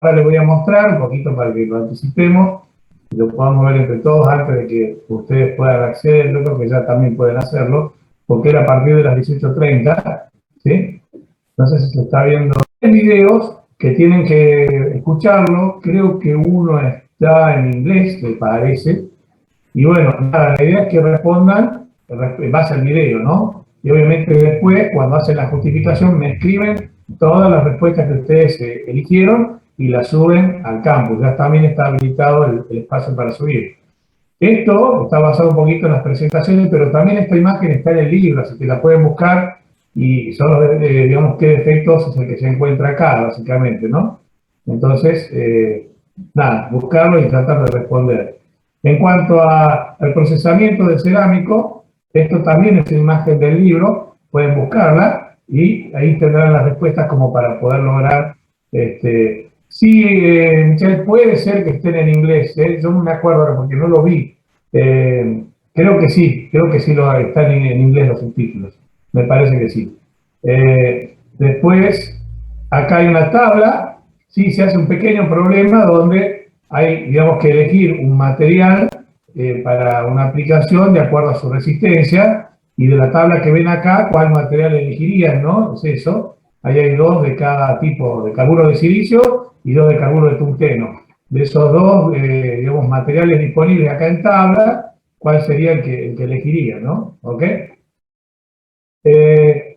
Ahora les voy a mostrar un poquito para que lo anticipemos y lo podamos ver entre todos antes de que ustedes puedan acceder. Yo creo que ya también pueden hacerlo, porque era a partir de las 18:30, ¿sí? No sé si se está viendo. Hay videos que tienen que escucharlo, creo que uno está en inglés, me parece, y bueno, nada, la idea es que respondan en base al video, ¿no? Y obviamente después, cuando hacen la justificación, me escriben todas las respuestas que ustedes eligieron y las suben al campus. Ya también está habilitado el espacio para subir. Esto está basado un poquito en las presentaciones, pero también esta imagen está en el libro, así que la pueden buscar y son los, digamos, qué defectos es el que se encuentra acá, básicamente, ¿no? Entonces, nada, buscarlo y tratar de responder. En cuanto al procesamiento del cerámico, esto también es una imagen del libro, pueden buscarla y ahí tendrán las respuestas como para poder lograr. Sí, Michelle, puede ser que estén en inglés, yo no me acuerdo ahora porque no lo vi. Creo que sí están en inglés los subtítulos, me parece que sí. Después, acá hay una tabla, sí, se hace un pequeño problema donde hay, digamos, que elegir un material para una aplicación de acuerdo a su resistencia, y de la tabla que ven acá, ¿cuál material elegirían, no? Es eso. Ahí hay dos de cada tipo, de carburo de silicio y dos de carburo de tungsteno. De esos dos, digamos, materiales disponibles acá en tabla, ¿cuál sería el que elegiría, no? ¿Ok?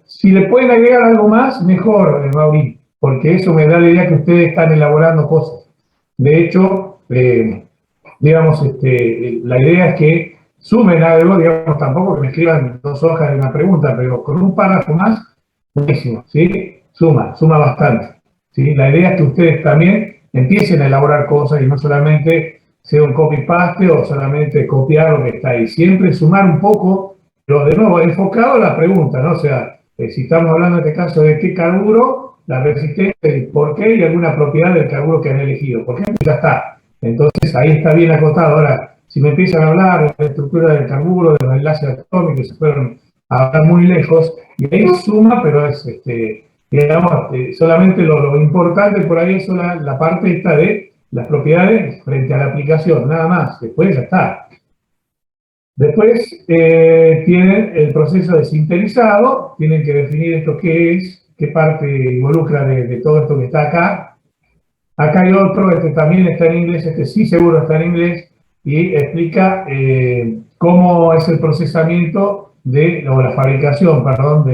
Si le pueden agregar algo más, mejor, Mauri, porque eso me da la idea que ustedes están elaborando cosas. De hecho, digamos, la idea es que sumen algo, digamos, tampoco que me escriban 2 hojas de una pregunta, pero con un párrafo más, buenísimo, ¿sí? Suma bastante, ¿sí? La idea es que ustedes también empiecen a elaborar cosas y no solamente sea un copy-paste o solamente copiar lo que está ahí. Siempre sumar un poco, pero de nuevo, enfocado a la pregunta, ¿no? O sea, si estamos hablando en este caso de qué carburo, la resistencia, el por qué y alguna propiedad del carburo que han elegido. Por ejemplo, ya está. Entonces, ahí está bien acotado. Ahora, si me empiezan a hablar de la estructura del carburo, de los enlaces atómicos, se fueron a hablar muy lejos, y ahí suma, pero es, digamos, solamente lo importante por ahí es la parte esta de las propiedades frente a la aplicación, nada más. Después ya está. Después tienen el proceso de sintetizado, tienen que definir esto qué es, qué parte involucra de todo esto que está acá. Acá hay otro, también está en inglés, sí seguro está en inglés, y explica cómo es el procesamiento o la fabricación, perdón,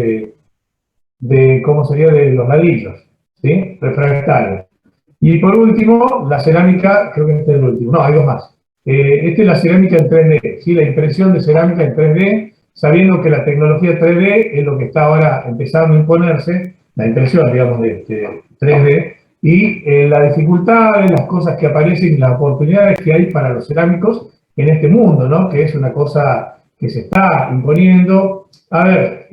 cómo sería de los ladrillos, ¿sí? Refractarios. Y por último, la cerámica, creo que este es el último, no, hay dos más. Esta es la cerámica en 3D, ¿sí? La impresión de cerámica en 3D, sabiendo que la tecnología 3D es lo que está ahora empezando a imponerse, la impresión, digamos, de 3D, y la dificultad de las cosas que aparecen, las oportunidades que hay para los cerámicos en este mundo, ¿no? Que es una cosa que se está imponiendo. A ver,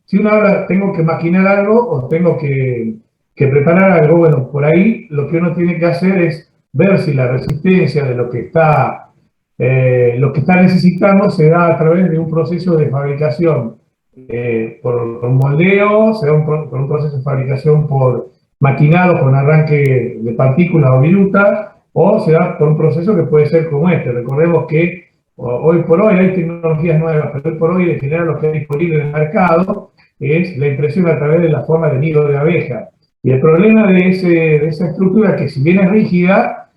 si uno habla, tengo que maquinar algo o tengo que preparar algo, bueno, por ahí lo que uno tiene que hacer es ver si la resistencia de lo que está necesitando se da a través de un proceso de fabricación por moldeo, se da por un proceso de fabricación por maquinado con arranque de partículas o virutas, o se da por un proceso que puede ser como este. Recordemos que hoy por hoy hay tecnologías nuevas, pero hoy por hoy en general lo que hay disponible en el mercado es la impresión a través de la forma de nido de abeja. Y el problema de esa estructura, que si bien es rígida,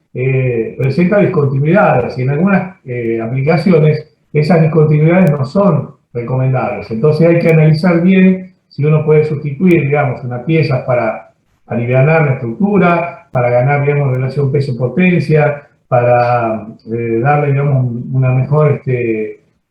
presenta discontinuidades, y en algunas aplicaciones esas discontinuidades no son recomendables. Entonces hay que analizar bien si uno puede sustituir, digamos, una pieza para aliviar la estructura, para ganar, digamos, relación peso-potencia, para darle, digamos, una mejor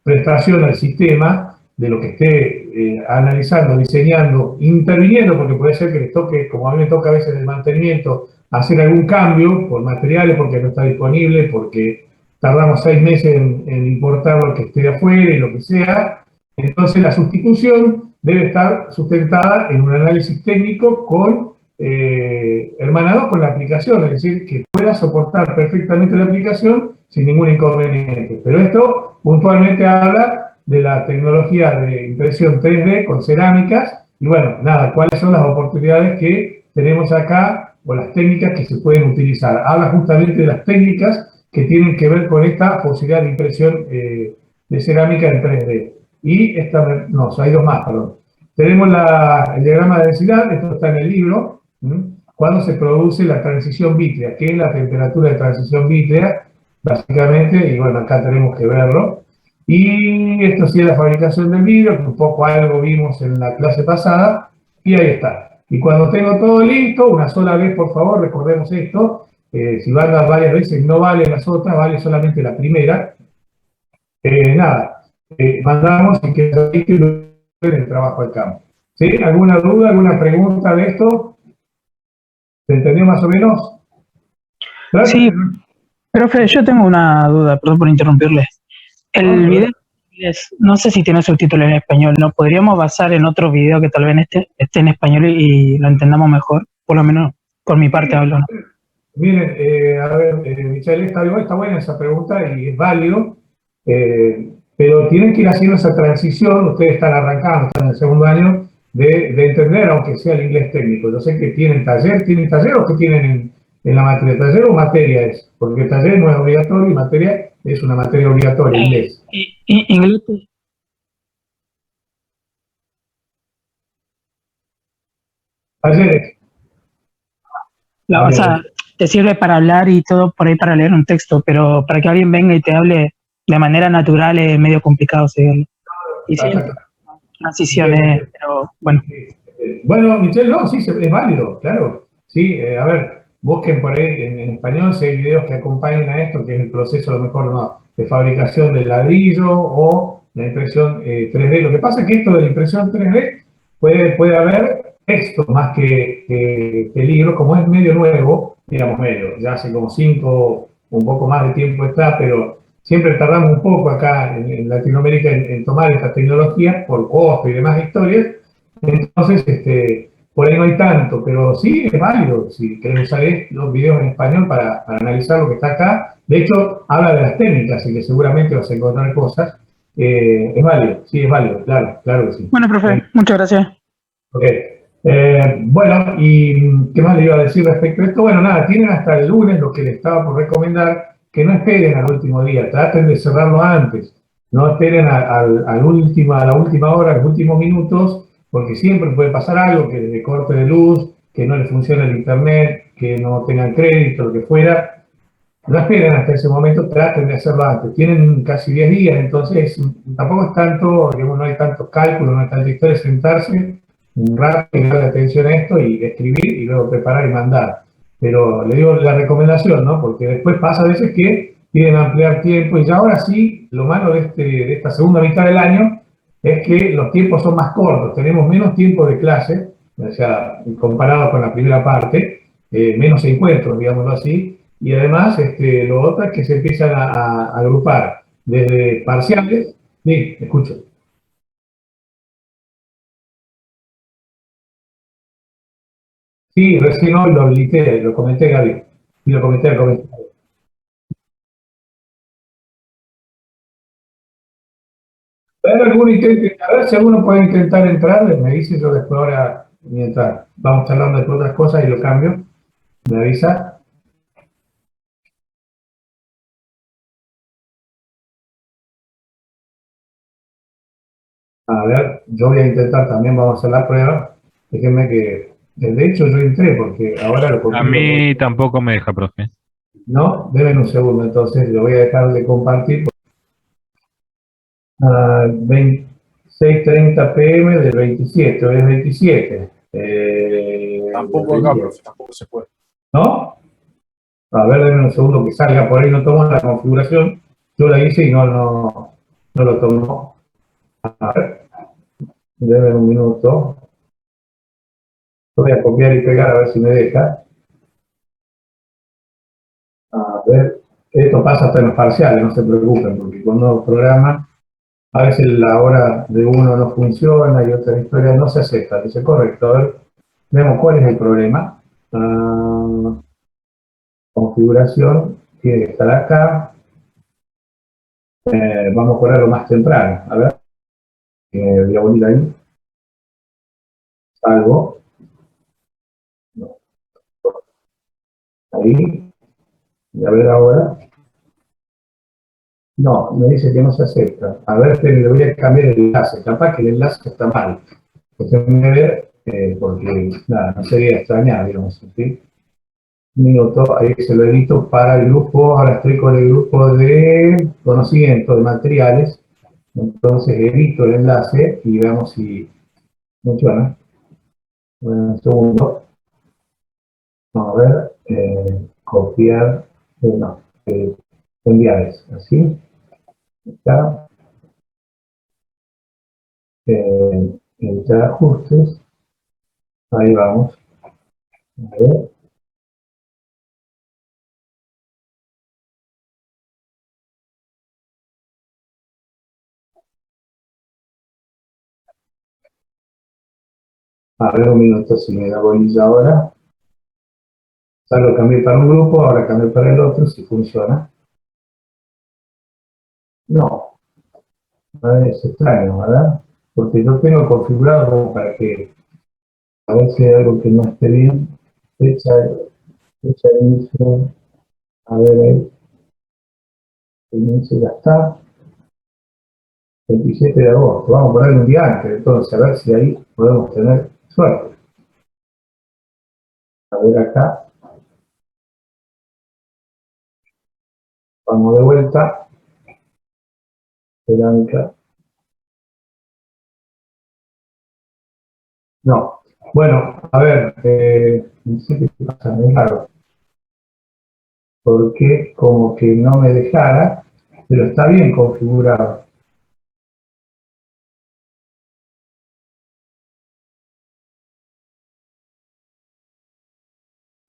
prestación al sistema de lo que esté analizando, diseñando, interviniendo, porque puede ser que les toque, como a mí me toca a veces el mantenimiento, hacer algún cambio por materiales, porque no está disponible, porque tardamos 6 meses en importar lo que esté de afuera y lo que sea. Entonces la sustitución debe estar sustentada en un análisis técnico hermanado con la aplicación, es decir, que pueda soportar perfectamente la aplicación sin ningún inconveniente. Pero esto puntualmente habla de la tecnología de impresión 3D con cerámicas, y bueno, nada, cuáles son las oportunidades que tenemos acá o las técnicas que se pueden utilizar. Habla justamente de las técnicas que tienen que ver con esta posibilidad de impresión de cerámica en 3D. Y esta, no, hay dos más, perdón. Tenemos el diagrama de densidad, esto está en el libro, cuando se produce la transición vítrea, que es la temperatura de transición vítrea, básicamente, y bueno, acá tenemos que verlo. Y esto sí es la fabricación del vidrio, que un poco algo vimos en la clase pasada, y ahí está. Y cuando tengo todo listo, una sola vez, por favor, recordemos esto, si van a dar varias veces no vale las otras, vale solamente la primera. Nada, mandamos y que en el trabajo al campo. ¿Sí? ¿Alguna duda, alguna pregunta de esto? ¿Se entendió más o menos? ¿Claro? Sí, profe, yo tengo una duda, perdón por interrumpirle. El video en inglés, no sé si tiene subtítulos en español, ¿no? ¿Podríamos basar en otro video que tal vez esté en español y lo entendamos mejor? Por lo menos por mi parte hablo, ¿no? Miren, a ver, Michelle, está buena esa pregunta y es válido, pero tienen que ir haciendo esa transición, ustedes están arrancando, están en el segundo año, de entender, aunque sea el inglés técnico. Yo sé que ¿tienen taller o que tienen en la materia? ¿Taller o materia es? Porque taller no es obligatorio y materia es una materia obligatoria, inglés. Inglés, Talleres. o sea, te sirve para hablar y todo por ahí para leer un texto, pero para que alguien venga y te hable de manera natural es medio complicado seguirlo. Y sí, transiciones, pero bueno. Bueno, Michelle, no, sí, es válido, claro. Sí, a ver, busquen por ahí en español si hay videos que acompañen a esto, que es el proceso, a lo mejor no, de fabricación del ladrillo o la impresión 3D. Lo que pasa es que esto de la impresión 3D puede haber texto más que libros, como es medio nuevo, digamos medio, ya hace como 5, un poco más de tiempo está, pero siempre tardamos un poco acá en Latinoamérica en tomar estas tecnologías por costo y demás historias. Entonces, por ahí no hay tanto, pero sí es válido. Si querés usar los videos en español para analizar lo que está acá, de hecho, habla de las técnicas y que seguramente vas a encontrar cosas. Es válido, sí, es válido, claro, claro que sí. Bueno, profe, muchas gracias. Ok. Bueno, ¿y qué más le iba a decir respecto a esto? Bueno, nada, tienen hasta el lunes lo que les estaba por recomendar, que no esperen al último día, traten de cerrarlo antes, no esperen a la última hora, a los últimos minutos, porque siempre puede pasar algo, que de corte de luz, que no le funcione el internet, que no tengan crédito, lo que fuera. No esperen hasta ese momento, traten de hacerlo antes. Tienen casi 10 días, entonces tampoco es tanto, digamos, no hay tantos cálculos, no hay tanta historia, sentarse un rato y darle atención a esto y escribir y luego preparar y mandar. Pero le digo la recomendación, ¿no? Porque después pasa a veces que piden ampliar tiempo y ya ahora sí, lo malo de esta segunda mitad del año es que los tiempos son más cortos, tenemos menos tiempo de clase, o sea, comparado con la primera parte, menos encuentros, digámoslo así, y además lo otro es que se empiezan a agrupar desde parciales, sí, escucho. Sí, recién hoy lo habilité, lo comenté, Gaby. Y lo comenté al comentario. A ver si alguno puede intentar entrar, me dice yo después ahora, mientras vamos charlando de otras cosas y lo cambio, me avisa. A ver, yo voy a intentar también, vamos a hacer la prueba. Déjenme que, de hecho yo entré porque ahora lo A complico. mí tampoco me deja, profe. No, deben un segundo, entonces lo voy a dejar de compartir. 26:30 p.m. del 27, hoy es 27. Tampoco acá, profe, tampoco se puede. ¿No? A ver, denme un segundo que salga, por ahí no tomo la configuración. Yo la hice y no lo tomo. A ver, denme un minuto. Voy a copiar y pegar a ver si me deja. A ver, esto pasa hasta en los parciales, no se preocupen, porque cuando programan, a veces la hora de uno no funciona y otra historia no se acepta. Dice, correcto, a ver, vemos cuál es el problema. Configuración, tiene que estar acá. Vamos a ponerlo más temprano. A ver, voy a poner ahí. Salvo. Ahí. Y a ver ahora. No, me dice que no se acepta. A ver, le voy a cambiar el enlace. Capaz que el enlace está mal. Déjenme ver, porque nada, no sería extrañar, digamos, ¿sí? Un minuto, ahí se lo edito para el grupo. Ahora estoy con el grupo de conocimiento de materiales. Entonces edito el enlace y veamos si funciona. Bueno, un segundo. Vamos a ver. Copiar. No, enviar eso. Así. Está. Editar ajustes. Ahí vamos. A ver. A ver un minuto si me da bolilla ahora. Ya lo cambié para un grupo, ahora cambié para el otro, si funciona. No, es extraño, ¿verdad? Porque yo tengo configurado como para que, a ver si hay algo que no esté bien. Fecha de inicio, a ver ahí, el inicio ya está. 27 de agosto, vamos a poner un día antes, entonces a ver si ahí podemos tener suerte. A ver acá, vamos de vuelta, cerámica. No, bueno, a ver, no sé qué pasa, es raro, porque como que no me dejara, pero está bien configurado.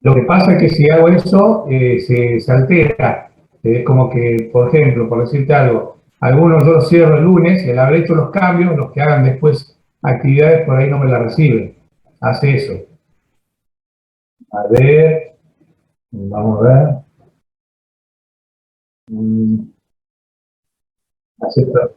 Lo que pasa es que si hago eso, se altera. Es como que, por ejemplo, por decirte algo, algunos yo los cierro el lunes y al haber hecho los cambios, los que hagan después actividades por ahí no me la reciben. Hace eso. A ver, vamos a ver. Acepta.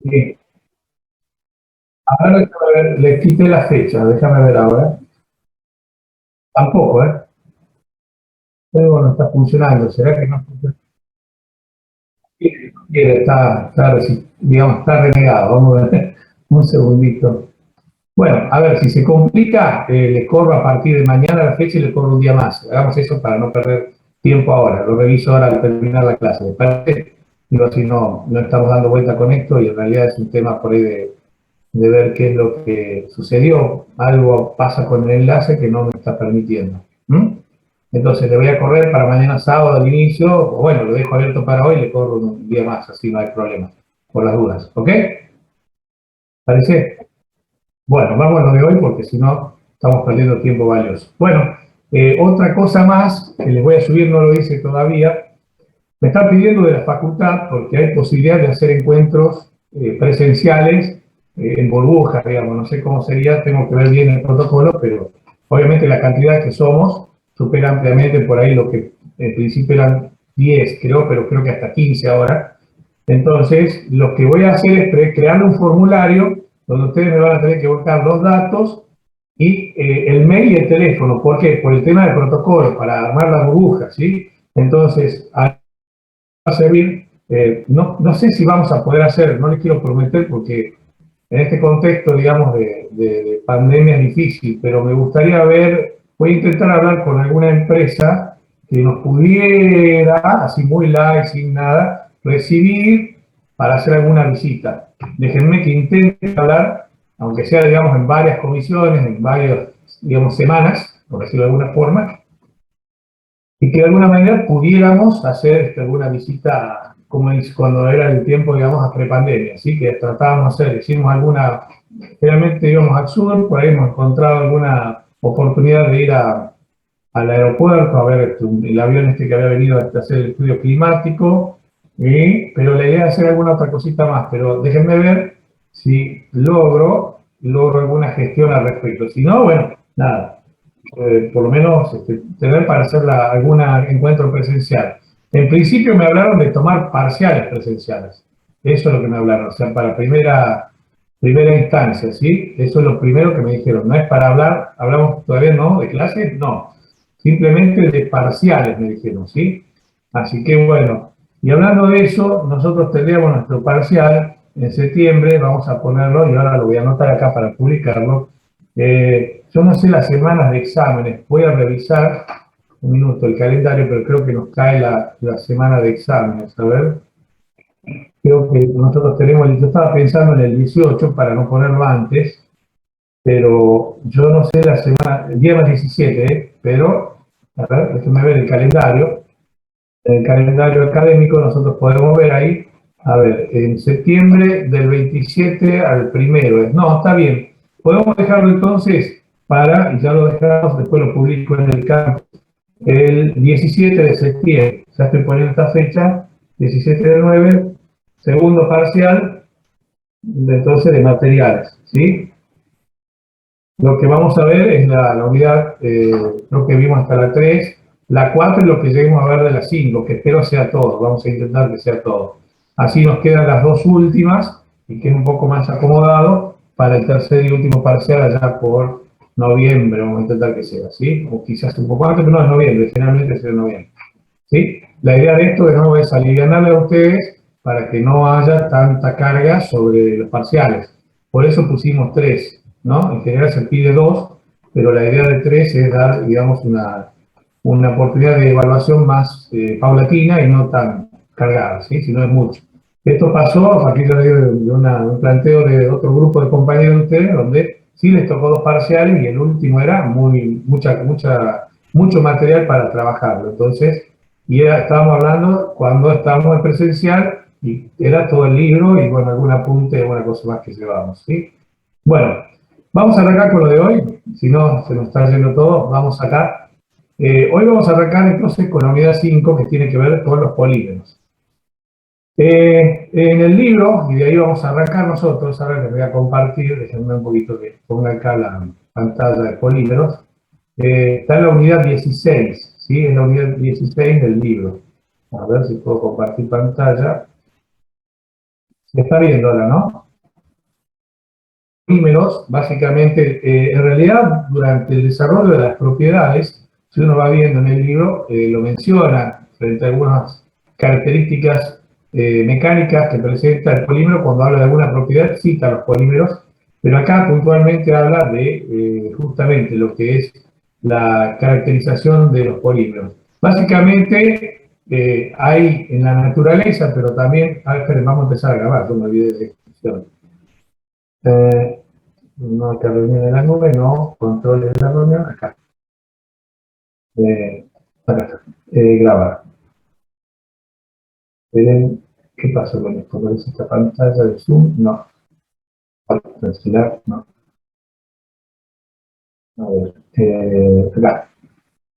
Bien. Ahora déjame ver, le quité la fecha, déjame ver ahora. Tampoco, ¿eh? Pero no está funcionando. ¿Será que no funciona? Está, digamos, está renegado. Vamos a ver un segundito. Bueno, a ver, si se complica, le corro a partir de mañana la fecha y le corro un día más. Hagamos eso para no perder tiempo ahora. Lo reviso ahora al terminar la clase. ¿Me parece? Digo, si no estamos dando vuelta con esto y en realidad es un tema por ahí de ver qué es lo que sucedió. Algo pasa con el enlace que no me está permitiendo. Entonces le voy a correr para mañana sábado al inicio, o bueno, lo dejo abierto para hoy y le corro un día más, así no hay problema, por las dudas. ¿Ok? ¿Parece? Bueno, vamos a lo de hoy porque si no estamos perdiendo tiempo valioso. Bueno, otra cosa más que les voy a subir, no lo hice todavía, me están pidiendo de la facultad porque hay posibilidad de hacer encuentros presenciales en burbujas, digamos, no sé cómo sería, tengo que ver bien el protocolo, pero obviamente la cantidad que somos supera ampliamente por ahí lo que en principio eran 10, creo, pero creo que hasta 15 ahora. Entonces, lo que voy a hacer es crear un formulario donde ustedes me van a tener que buscar los datos y el mail y el teléfono. ¿Por qué? Por el tema del protocolo, para armar las burbujas, ¿sí? Entonces, va a servir, no sé si vamos a poder hacer, no les quiero prometer porque en este contexto, digamos, de pandemia es difícil, pero me gustaría ver, voy a intentar hablar con alguna empresa que nos pudiera, así muy light, sin nada, recibir para hacer alguna visita. Déjenme que intente hablar, aunque sea, digamos, en varias comisiones, en varias, digamos, semanas, por decirlo de alguna forma, y que de alguna manera pudiéramos hacer alguna visita, como cuando era el tiempo, digamos, a prepandemia, ¿sí? Que tratábamos de hacer, hicimos alguna, generalmente íbamos al sur, por ahí hemos encontrado alguna oportunidad de ir al aeropuerto, a ver el avión este que había venido a hacer el estudio climático, pero la idea es hacer alguna otra cosita más, pero déjenme ver si logro alguna gestión al respecto. Si no, bueno, nada, por lo menos tener para hacer algún encuentro presencial. En principio me hablaron de tomar parciales presenciales. Eso es lo que me hablaron, o sea, para primera instancia, ¿sí? Eso es lo primero que me dijeron. No es para hablar, hablamos todavía no de clases, no. Simplemente de parciales, me dijeron, ¿sí? Así que bueno, y hablando de eso, nosotros tendríamos nuestro parcial en septiembre, vamos a ponerlo, y ahora lo voy a anotar acá para publicarlo. Yo no sé las semanas de exámenes, voy a revisar un minuto el calendario, pero creo que nos cae la semana de exámenes, a ver. Creo que nosotros tenemos, yo estaba pensando en el 18 para no ponerlo antes, pero yo no sé la semana, el día más 17, pero, a ver, déjenme ver el calendario. En el calendario académico nosotros podemos ver ahí, a ver, en septiembre del 27 al primero. No, está bien. Podemos dejarlo entonces para, y ya lo dejamos, después lo publico en el campo, el 17 de septiembre. Ya estoy poniendo esta fecha, 17 de 9, segundo parcial, entonces de materiales, ¿sí? Lo que vamos a ver es la unidad, creo que vimos hasta la 3, la 4 es lo que lleguemos a ver de la 5, que espero sea todo, vamos a intentar que sea todo. Así nos quedan las dos últimas, y que es un poco más acomodado para el tercer y último parcial allá por noviembre, vamos a intentar que sea, ¿sí? O quizás un poco antes, pero no es noviembre, generalmente es en noviembre, ¿sí? La idea de esto de nuevo es aliviarle a ustedes para que no haya tanta carga sobre los parciales. Por eso pusimos 3, ¿no? En general se pide 2, pero la idea de 3 es dar, digamos, una oportunidad de evaluación más paulatina y no tan cargada, ¿sí? Si no es mucho. Esto pasó a partir de un planteo de otro grupo de compañeros de ustedes, donde sí les tocó 2 parciales y el último era mucho material para trabajarlo. Entonces, estábamos hablando cuando estábamos en presencial y era todo el libro y bueno, algún apunte, alguna cosa más que llevábamos, ¿sí? Bueno, vamos a arrancar con lo de hoy, si no se nos está yendo todo, vamos acá. Hoy vamos a arrancar entonces con la unidad 5 que tiene que ver con los polímeros. En el libro, y de ahí vamos a arrancar nosotros, ahora les voy a compartir, déjenme un poquito que ponga acá la pantalla de polímeros, está en la unidad 16, ¿sí? Es la unidad 16 del libro. A ver si puedo compartir pantalla. Se está viendo ahora, ¿no? Polímeros, básicamente, en realidad, durante el desarrollo de las propiedades, si uno va viendo en el libro, lo menciona frente a algunas características mecánicas que presenta el polímero. Cuando habla de alguna propiedad, cita los polímeros, pero acá puntualmente habla de justamente lo que es la caracterización de los polímeros. Básicamente, hay en la naturaleza, pero también, esperen, vamos a empezar a grabar, yo me olvidé de esto. No, acá reunión de la nube, no, controles de la reunión, acá. Acá está, grabar. ¿Qué pasó con esto? ¿Aparece esta pantalla de Zoom? No. Cancelar, no. A ver, acá.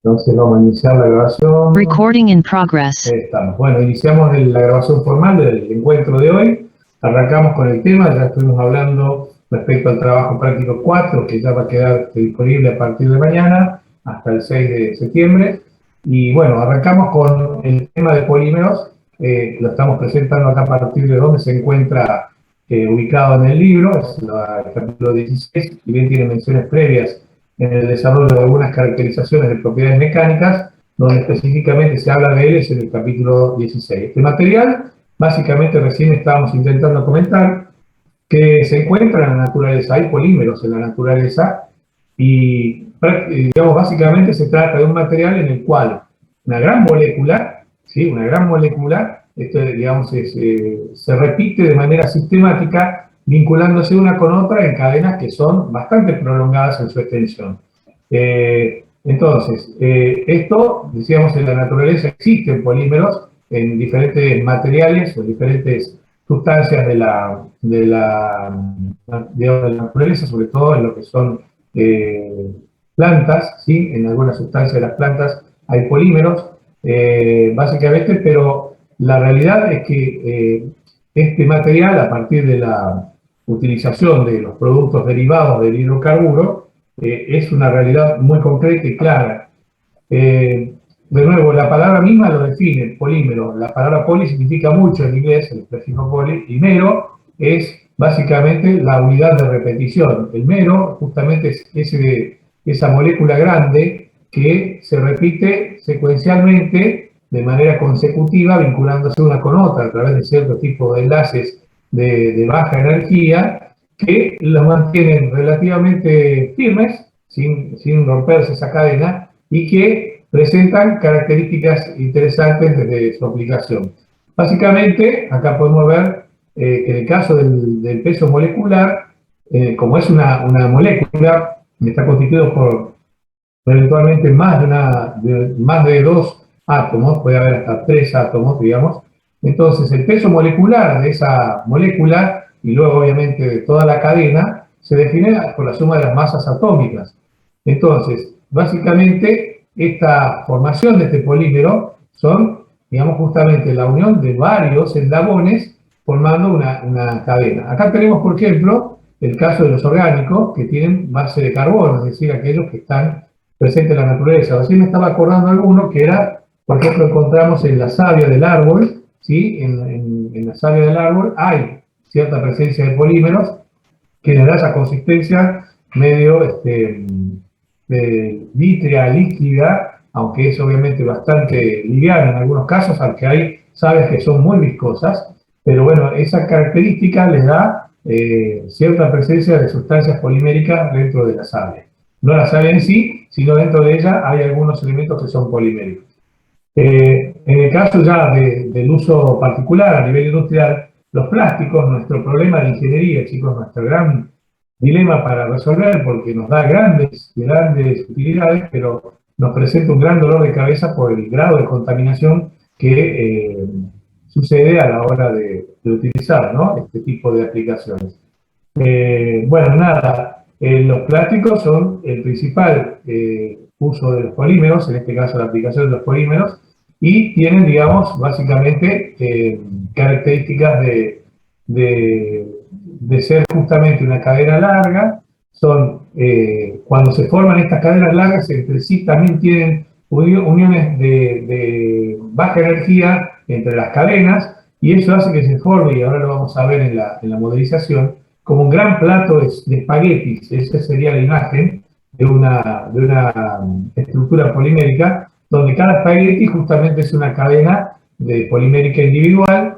Entonces vamos a iniciar la grabación. Recording in progress. Ahí estamos. Bueno, iniciamos la grabación formal del encuentro de hoy. Arrancamos con el tema, ya estuvimos hablando respecto al trabajo práctico 4, que ya va a quedar disponible a partir de mañana hasta el 6 de septiembre. Y bueno, arrancamos con el tema de polímeros. Lo estamos presentando acá a partir de donde se encuentra ubicado en el libro, es el capítulo 16, y bien tiene menciones previas en el desarrollo de algunas caracterizaciones de propiedades mecánicas, donde específicamente se habla de él, es en el capítulo 16. Este material, básicamente recién estábamos intentando comentar, que se encuentra en la naturaleza, hay polímeros en la naturaleza, y digamos, básicamente se trata de un material en el cual una gran molécula, ¿sí? Una gran molécula, digamos, se repite de manera sistemática, vinculándose una con otra en cadenas que son bastante prolongadas en su extensión. Entonces, esto, decíamos, en la naturaleza existen polímeros en diferentes materiales o diferentes sustancias de la naturaleza, sobre todo en lo que son plantas, ¿sí? En algunas sustancias de las plantas hay polímeros, básicamente, pero la realidad es que este material, a partir de la utilización de los productos derivados del hidrocarburo, es una realidad muy concreta y clara. de nuevo, la palabra misma lo define, polímero. La palabra poli significa mucho en inglés, el prefijo poli, y mero es básicamente la unidad de repetición. El mero justamente es esa molécula grande que se repite secuencialmente de manera consecutiva, vinculándose una con otra a través de cierto tipo de enlaces de baja energía que los mantienen relativamente firmes, sin romperse esa cadena, y que presentan características interesantes desde su aplicación. Básicamente, acá podemos ver que en el caso del peso molecular, como es una molécula, está constituido por eventualmente más de dos átomos, puede haber hasta tres átomos, digamos. Entonces, el peso molecular de esa molécula, y luego obviamente de toda la cadena, se define por la suma de las masas atómicas. Entonces, básicamente, esta formación de este polímero son, digamos, justamente la unión de varios eslabones formando una cadena. Acá tenemos, por ejemplo, el caso de los orgánicos que tienen base de carbono, es decir, aquellos que están presentes en la naturaleza. Así me estaba acordando alguno que era, por ejemplo, encontramos en la savia del árbol, ¿sí? En la savia del árbol hay cierta presencia de polímeros que le da esa consistencia medio vítrea, líquida, aunque es obviamente bastante liviana en algunos casos, aunque hay sabias que son muy viscosas, pero bueno, esa característica les da cierta presencia de sustancias poliméricas dentro de la savia. No la savia en sí, sino dentro de ella hay algunos elementos que son poliméricos. En el caso ya del uso particular a nivel industrial, los plásticos, nuestro problema de ingeniería, chicos, nuestro gran dilema para resolver, porque nos da grandes utilidades, pero nos presenta un gran dolor de cabeza por el grado de contaminación que sucede a la hora de utilizar, ¿no?, este tipo de aplicaciones. Bueno, nada, los plásticos son el principal uso de los polímeros, en este caso la aplicación de los polímeros, y tienen, digamos, básicamente características de ser justamente una cadena larga. Son, cuando se forman estas cadenas largas, entre sí también tienen uniones de baja energía entre las cadenas, y eso hace que se forme, y ahora lo vamos a ver en la modelización, como un gran plato de espaguetis. Esa sería la imagen de una estructura polimérica, donde cada espagueti justamente es una cadena de polimérica individual,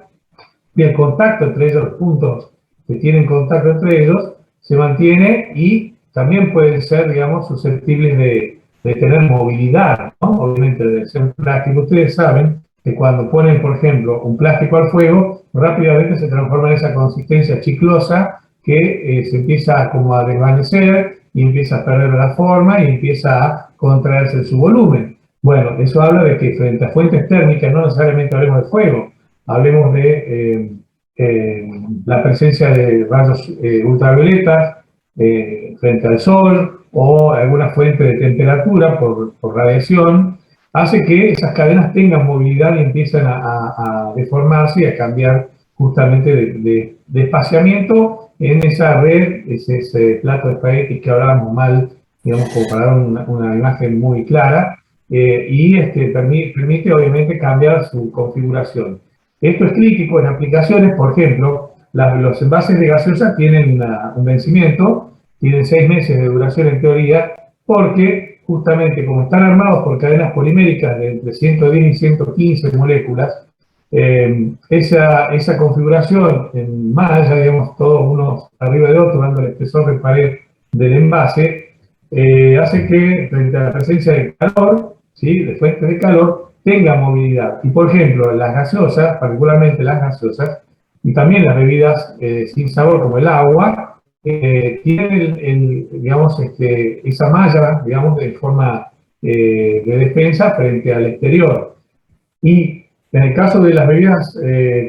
y el contacto entre ellos, los puntos que tienen contacto entre ellos, se mantiene, y también pueden ser, digamos, susceptibles de tener movilidad, ¿no? Obviamente, de ser un plástico. Ustedes saben que cuando ponen, por ejemplo, un plástico al fuego, rápidamente se transforma en esa consistencia chiclosa que se empieza como a desvanecer y empieza a perder la forma y empieza a contraerse su volumen. Bueno, eso habla de que frente a fuentes térmicas, no necesariamente hablemos de fuego, hablemos de la presencia de rayos ultravioletas frente al sol, o alguna fuente de temperatura por radiación, hace que esas cadenas tengan movilidad y empiezan a deformarse y a cambiar justamente de espaciamiento en esa red, ese plato de espaguetis que hablábamos mal, digamos, como para dar una imagen muy clara, y permite obviamente cambiar su configuración. Esto es crítico en aplicaciones, por ejemplo, los envases de gaseosa tienen un vencimiento, tienen 6 meses de duración en teoría, porque justamente como están armados por cadenas poliméricas de entre 110 y 115 moléculas, esa configuración en malla, digamos, todos unos arriba de otros, dando el espesor de pared del envase, hace que frente a la presencia de calor, ¿sí?, de fuentes de calor, tenga movilidad. Y por ejemplo, las gaseosas, particularmente las gaseosas, y también las bebidas sin sabor como el agua, tienen digamos, esa malla, digamos, de forma de defensa frente al exterior. Y en el caso de las bebidas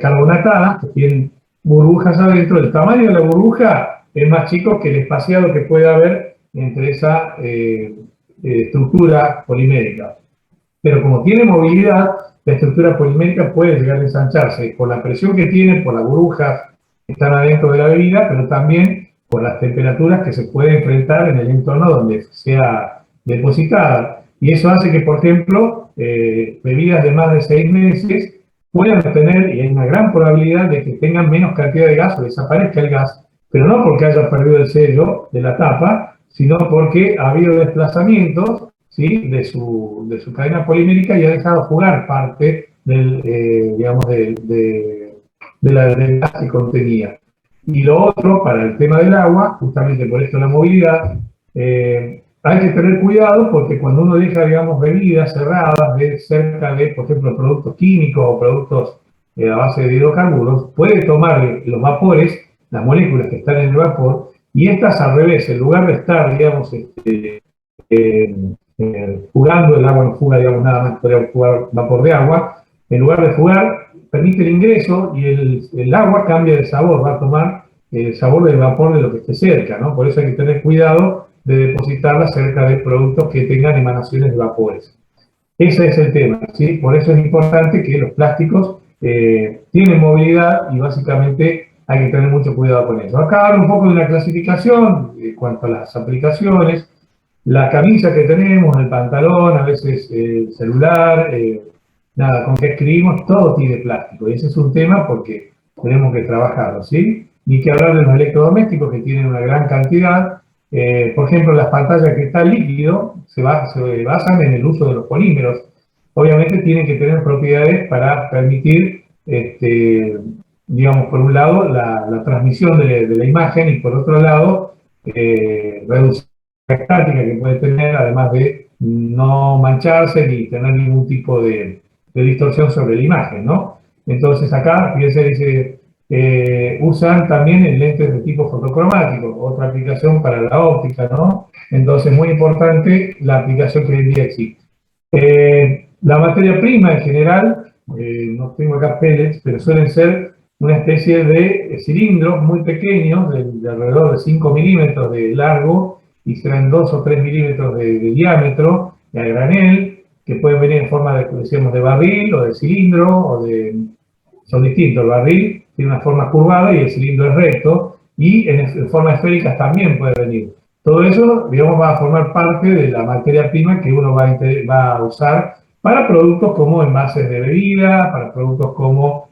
carbonatadas, que tienen burbujas adentro, el tamaño de la burbuja es más chico que el espaciado que puede haber entre esa estructura polimérica. Pero como tiene movilidad, la estructura polimérica puede llegar a ensancharse por la presión que tiene, por las burbujas que están adentro de la bebida, pero también por las temperaturas que se puede enfrentar en el entorno donde sea depositada. Y eso hace que, por ejemplo, bebidas de más de 6 meses puedan tener, y hay una gran probabilidad de que tengan menos cantidad de gas o desaparezca el gas, pero no porque haya perdido el sello de la tapa, sino porque ha habido desplazamientos, ¿sí?, de su cadena polimérica y ha dejado jugar parte del, digamos, del gas que contenía. Y lo otro, para el tema del agua, justamente por esto la movilidad, hay que tener cuidado porque cuando uno deja, digamos, bebidas cerradas cerca de, por ejemplo, productos químicos o productos a base de hidrocarburos, puede tomar los vapores, las moléculas que están en el vapor, y estas al revés, en lugar de estar, digamos, jugando, el agua no fuga, digamos, nada más, podría jugar vapor de agua, en lugar de jugar, permite el ingreso y el agua cambia de sabor, va a tomar el sabor del vapor de lo que esté cerca, ¿no? Por eso hay que tener cuidado de depositarla cerca de productos que tengan emanaciones de vapores. Ese es el tema, ¿sí? Por eso es importante que los plásticos tienen movilidad y básicamente hay que tener mucho cuidado con eso. Acá hablo un poco de una clasificación en cuanto a las aplicaciones. La camisa que tenemos, el pantalón, a veces el celular, nada, con que escribimos, todo tiene plástico. Y ese es un tema porque tenemos que trabajarlo, ¿sí? Ni que hablar de los electrodomésticos que tienen una gran cantidad. Por ejemplo, las pantallas que están líquido se basan en el uso de los polímeros. Obviamente tienen que tener propiedades para permitir, digamos, por un lado, la transmisión de la imagen y por otro lado, reducir la estática que puede tener, además de no mancharse ni tener ningún tipo de distorsión sobre la imagen, ¿no? Entonces acá, fíjense, dice, usan también el lentes de tipo fotocromático, otra aplicación para la óptica, ¿no? Entonces, muy importante la aplicación que hoy en día existe. La materia prima en general, no tengo acá pellets, pero suelen ser una especie de cilindros muy pequeños, de alrededor de 5 milímetros de largo, y serán 2 o 3 milímetros de diámetro, a granel, que pueden venir en forma de, decíamos, de barril o de cilindro, son distintos. El barril tiene una forma curvada y el cilindro es recto, y en forma esférica también puede venir. Todo eso, digamos, va a formar parte de la materia prima que uno va a usar para productos como envases de bebida, para productos como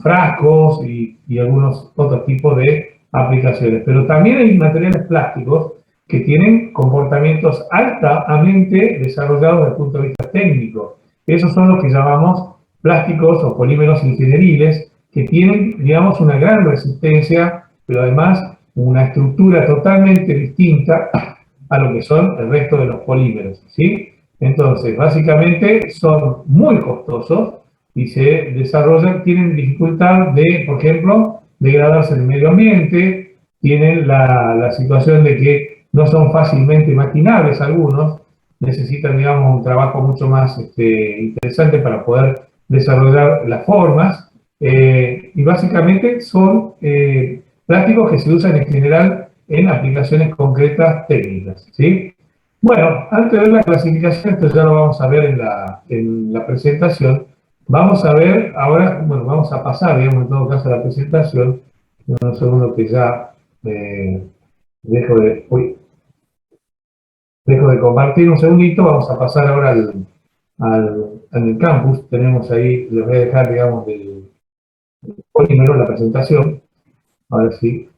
frascos y algunos otros tipos de aplicaciones. Pero también hay materiales plásticos que tienen comportamientos altamente desarrollados desde el punto de vista técnico. Esos son los que llamamos plásticos o polímeros ingenieriles, que tienen, digamos, una gran resistencia, pero además una estructura totalmente distinta a lo que son el resto de los polímeros, ¿sí? Entonces, básicamente son muy costosos y se desarrollan, tienen dificultad de, por ejemplo, degradarse en el medio ambiente, tienen la situación de que no son fácilmente maquinables algunos, necesitan, digamos, un trabajo mucho más interesante para poder desarrollar las formas, y básicamente son plásticos que se usan en general en aplicaciones concretas técnicas, ¿sí? Bueno, antes de ver la clasificación, esto ya lo vamos a ver en la presentación. Vamos a ver ahora, bueno, vamos a pasar, digamos, en todo caso a la presentación. Un segundo que ya dejo de compartir un segundito. Vamos a pasar ahora al campus. Tenemos ahí, les voy a dejar, digamos, del polímero, la presentación. Ahora sí,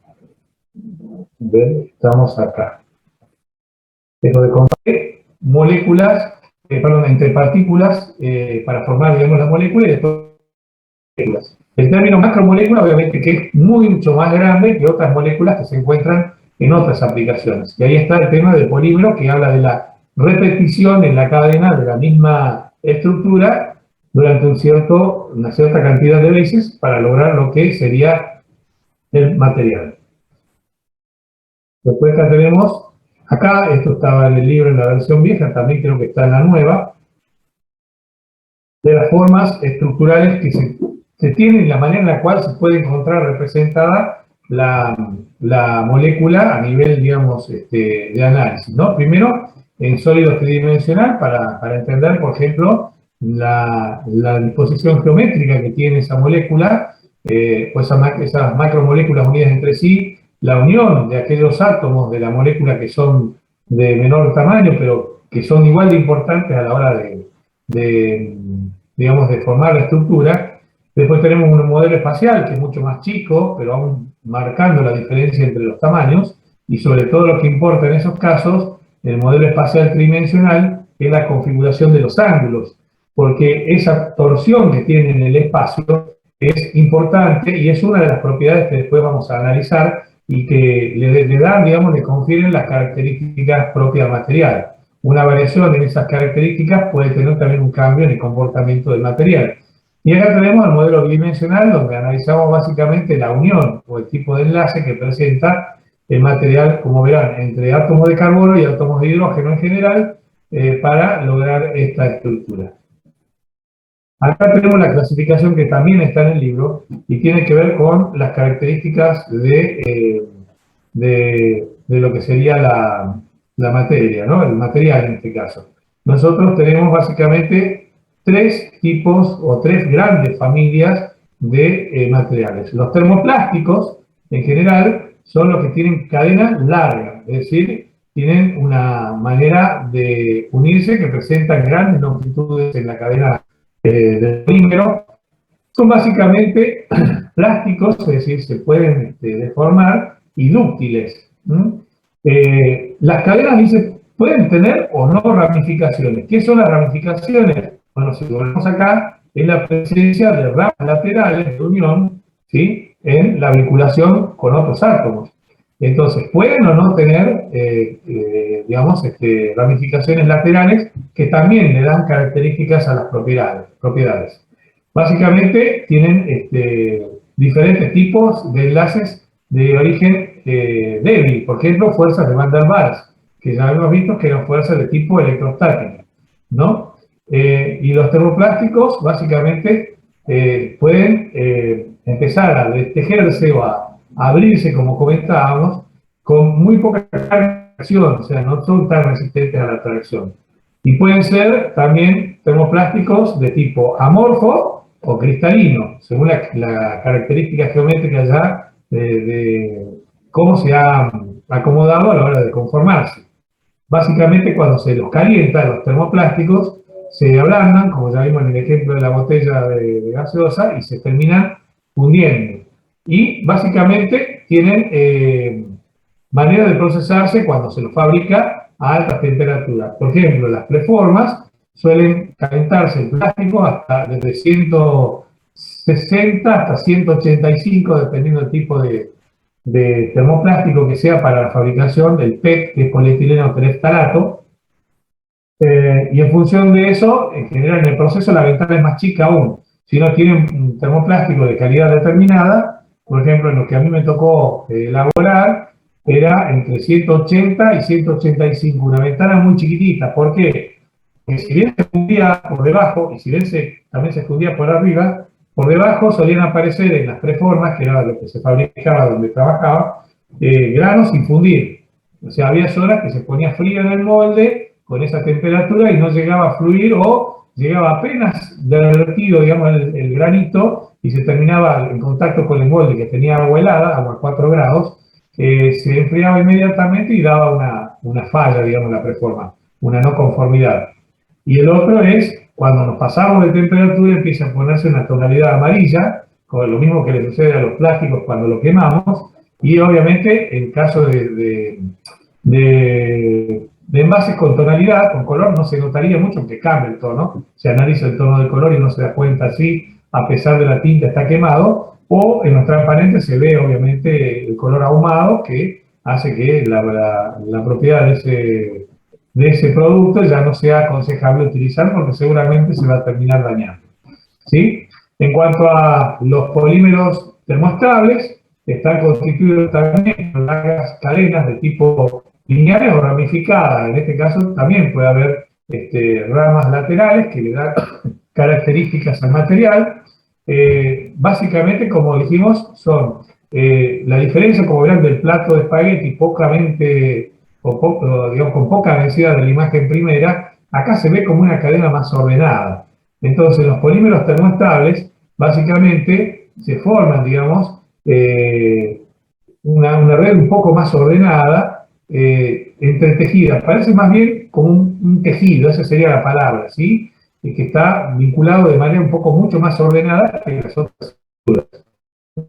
estamos acá. Dejo de compartir moléculas, perdón, entre partículas para formar, digamos, la molécula y después moléculas. El término macromolécula, obviamente, que es mucho más grande que otras moléculas que se encuentran en otras aplicaciones. Y ahí está el tema del polímero, que habla de la repetición en la cadena de la misma estructura durante una cierta cantidad de veces para lograr lo que sería el material. Después acá tenemos, esto estaba en el libro en la versión vieja, también creo que está en la nueva, de las formas estructurales que se tienen y la manera en la cual se puede encontrar representada la molécula a nivel, digamos, de análisis, ¿no? Primero, en sólido tridimensional, para entender, por ejemplo, la disposición geométrica que tiene esa molécula, pues esas macromoléculas unidas entre sí, la unión de aquellos átomos de la molécula que son de menor tamaño, pero que son igual de importantes a la hora digamos, de formar la estructura. Después tenemos un modelo espacial que es mucho más chico, pero aún marcando la diferencia entre los tamaños, y sobre todo lo que importa en esos casos, el modelo espacial tridimensional, es la configuración de los ángulos, porque esa torsión que tiene en el espacio es importante y es una de las propiedades que después vamos a analizar y que le dan, digamos, le confieren las características propias del material. Una variación en esas características puede tener también un cambio en el comportamiento del material. Y acá tenemos el modelo bidimensional, donde analizamos básicamente la unión o el tipo de enlace que presenta el material, como verán, entre átomos de carbono y átomos de hidrógeno en general, para lograr esta estructura. Acá tenemos la clasificación que también está en el libro y tiene que ver con las características de lo que sería la materia, ¿no? El material en este caso. Nosotros tenemos básicamente tres tipos o tres grandes familias de materiales. Los termoplásticos, en general, son los que tienen cadena larga, es decir, tienen una manera de unirse que presentan grandes longitudes en la cadena del polímero. Son básicamente plásticos, es decir, se pueden deformar, y dúctiles. Las cadenas, dice, pueden tener o no ramificaciones. ¿Qué son las ramificaciones? Bueno, si volvemos acá, es la presencia de ramas laterales de unión, ¿sí?, en la vinculación con otros átomos. Entonces, pueden o no tener, digamos, ramificaciones laterales que también le dan características a las propiedades. Básicamente, tienen diferentes tipos de enlaces de origen débil. Por ejemplo, fuerzas de Van der Waals, que ya hemos visto que eran fuerzas de tipo electrostática, ¿no? Y los termoplásticos, básicamente, pueden empezar a destejerse o a abrirse, como comentábamos, con muy poca tracción, o sea, no son tan resistentes a la tracción. Y pueden ser también termoplásticos de tipo amorfo o cristalino, según la característica geométrica ya de cómo se ha acomodado a la hora de conformarse. Básicamente, cuando se los calienta, los termoplásticos se ablandan, como ya vimos en el ejemplo de la botella de gaseosa, y se terminan fundiendo. Y básicamente tienen manera de procesarse cuando se los fabrica a altas temperaturas. Por ejemplo, las preformas suelen calentarse el plástico hasta desde 160 hasta 185, dependiendo del tipo de termoplástico que sea para la fabricación del PET, que es polietileno tereftalato. Y en función de eso, en general en el proceso la ventana es más chica aún. Si no tienen un termoplástico de calidad determinada, por ejemplo, en lo que a mí me tocó elaborar, era entre 180 y 185, una ventana muy chiquitita. ¿Por qué? Porque si bien se fundía por debajo, y si bien también se fundía por arriba, por debajo solían aparecer en las preformas, que era lo que se fabricaba donde trabajaba, granos sin fundir. O sea, había zonas que se ponía frío en el molde con esa temperatura y no llegaba a fluir, o llegaba apenas derretido, digamos, el granito, y se terminaba en contacto con el molde que tenía agua helada, agua a 4 grados, se enfriaba inmediatamente y daba una falla, digamos, en la preforma, una no conformidad. Y el otro es, cuando nos pasamos de temperatura, empieza a ponerse una tonalidad amarilla, con lo mismo que le sucede a los plásticos cuando lo quemamos, y obviamente en caso de envases con tonalidad, con color, no se notaría mucho aunque cambie el tono. Se analiza el tono del color y no se da cuenta si, a pesar de la tinta, está quemado, o en los transparentes se ve obviamente el color ahumado, que hace que la propiedad de ese producto ya no sea aconsejable utilizar, porque seguramente se va a terminar dañando, ¿sí? En cuanto a los polímeros termoestables, están constituidos también por largas cadenas de tipo lineales o ramificadas. En este caso también puede haber ramas laterales que le dan características al material. Básicamente, como dijimos, son la diferencia, como verán, del plato de espagueti digamos, con poca densidad de la imagen primera. Acá se ve como una cadena más ordenada. Entonces, los polímeros termoestables básicamente se forman, digamos, una red un poco más ordenada, entretejida, parece más bien como un tejido, esa sería la palabra, ¿sí? Y que está vinculado de manera un poco mucho más ordenada que las otras estructuras.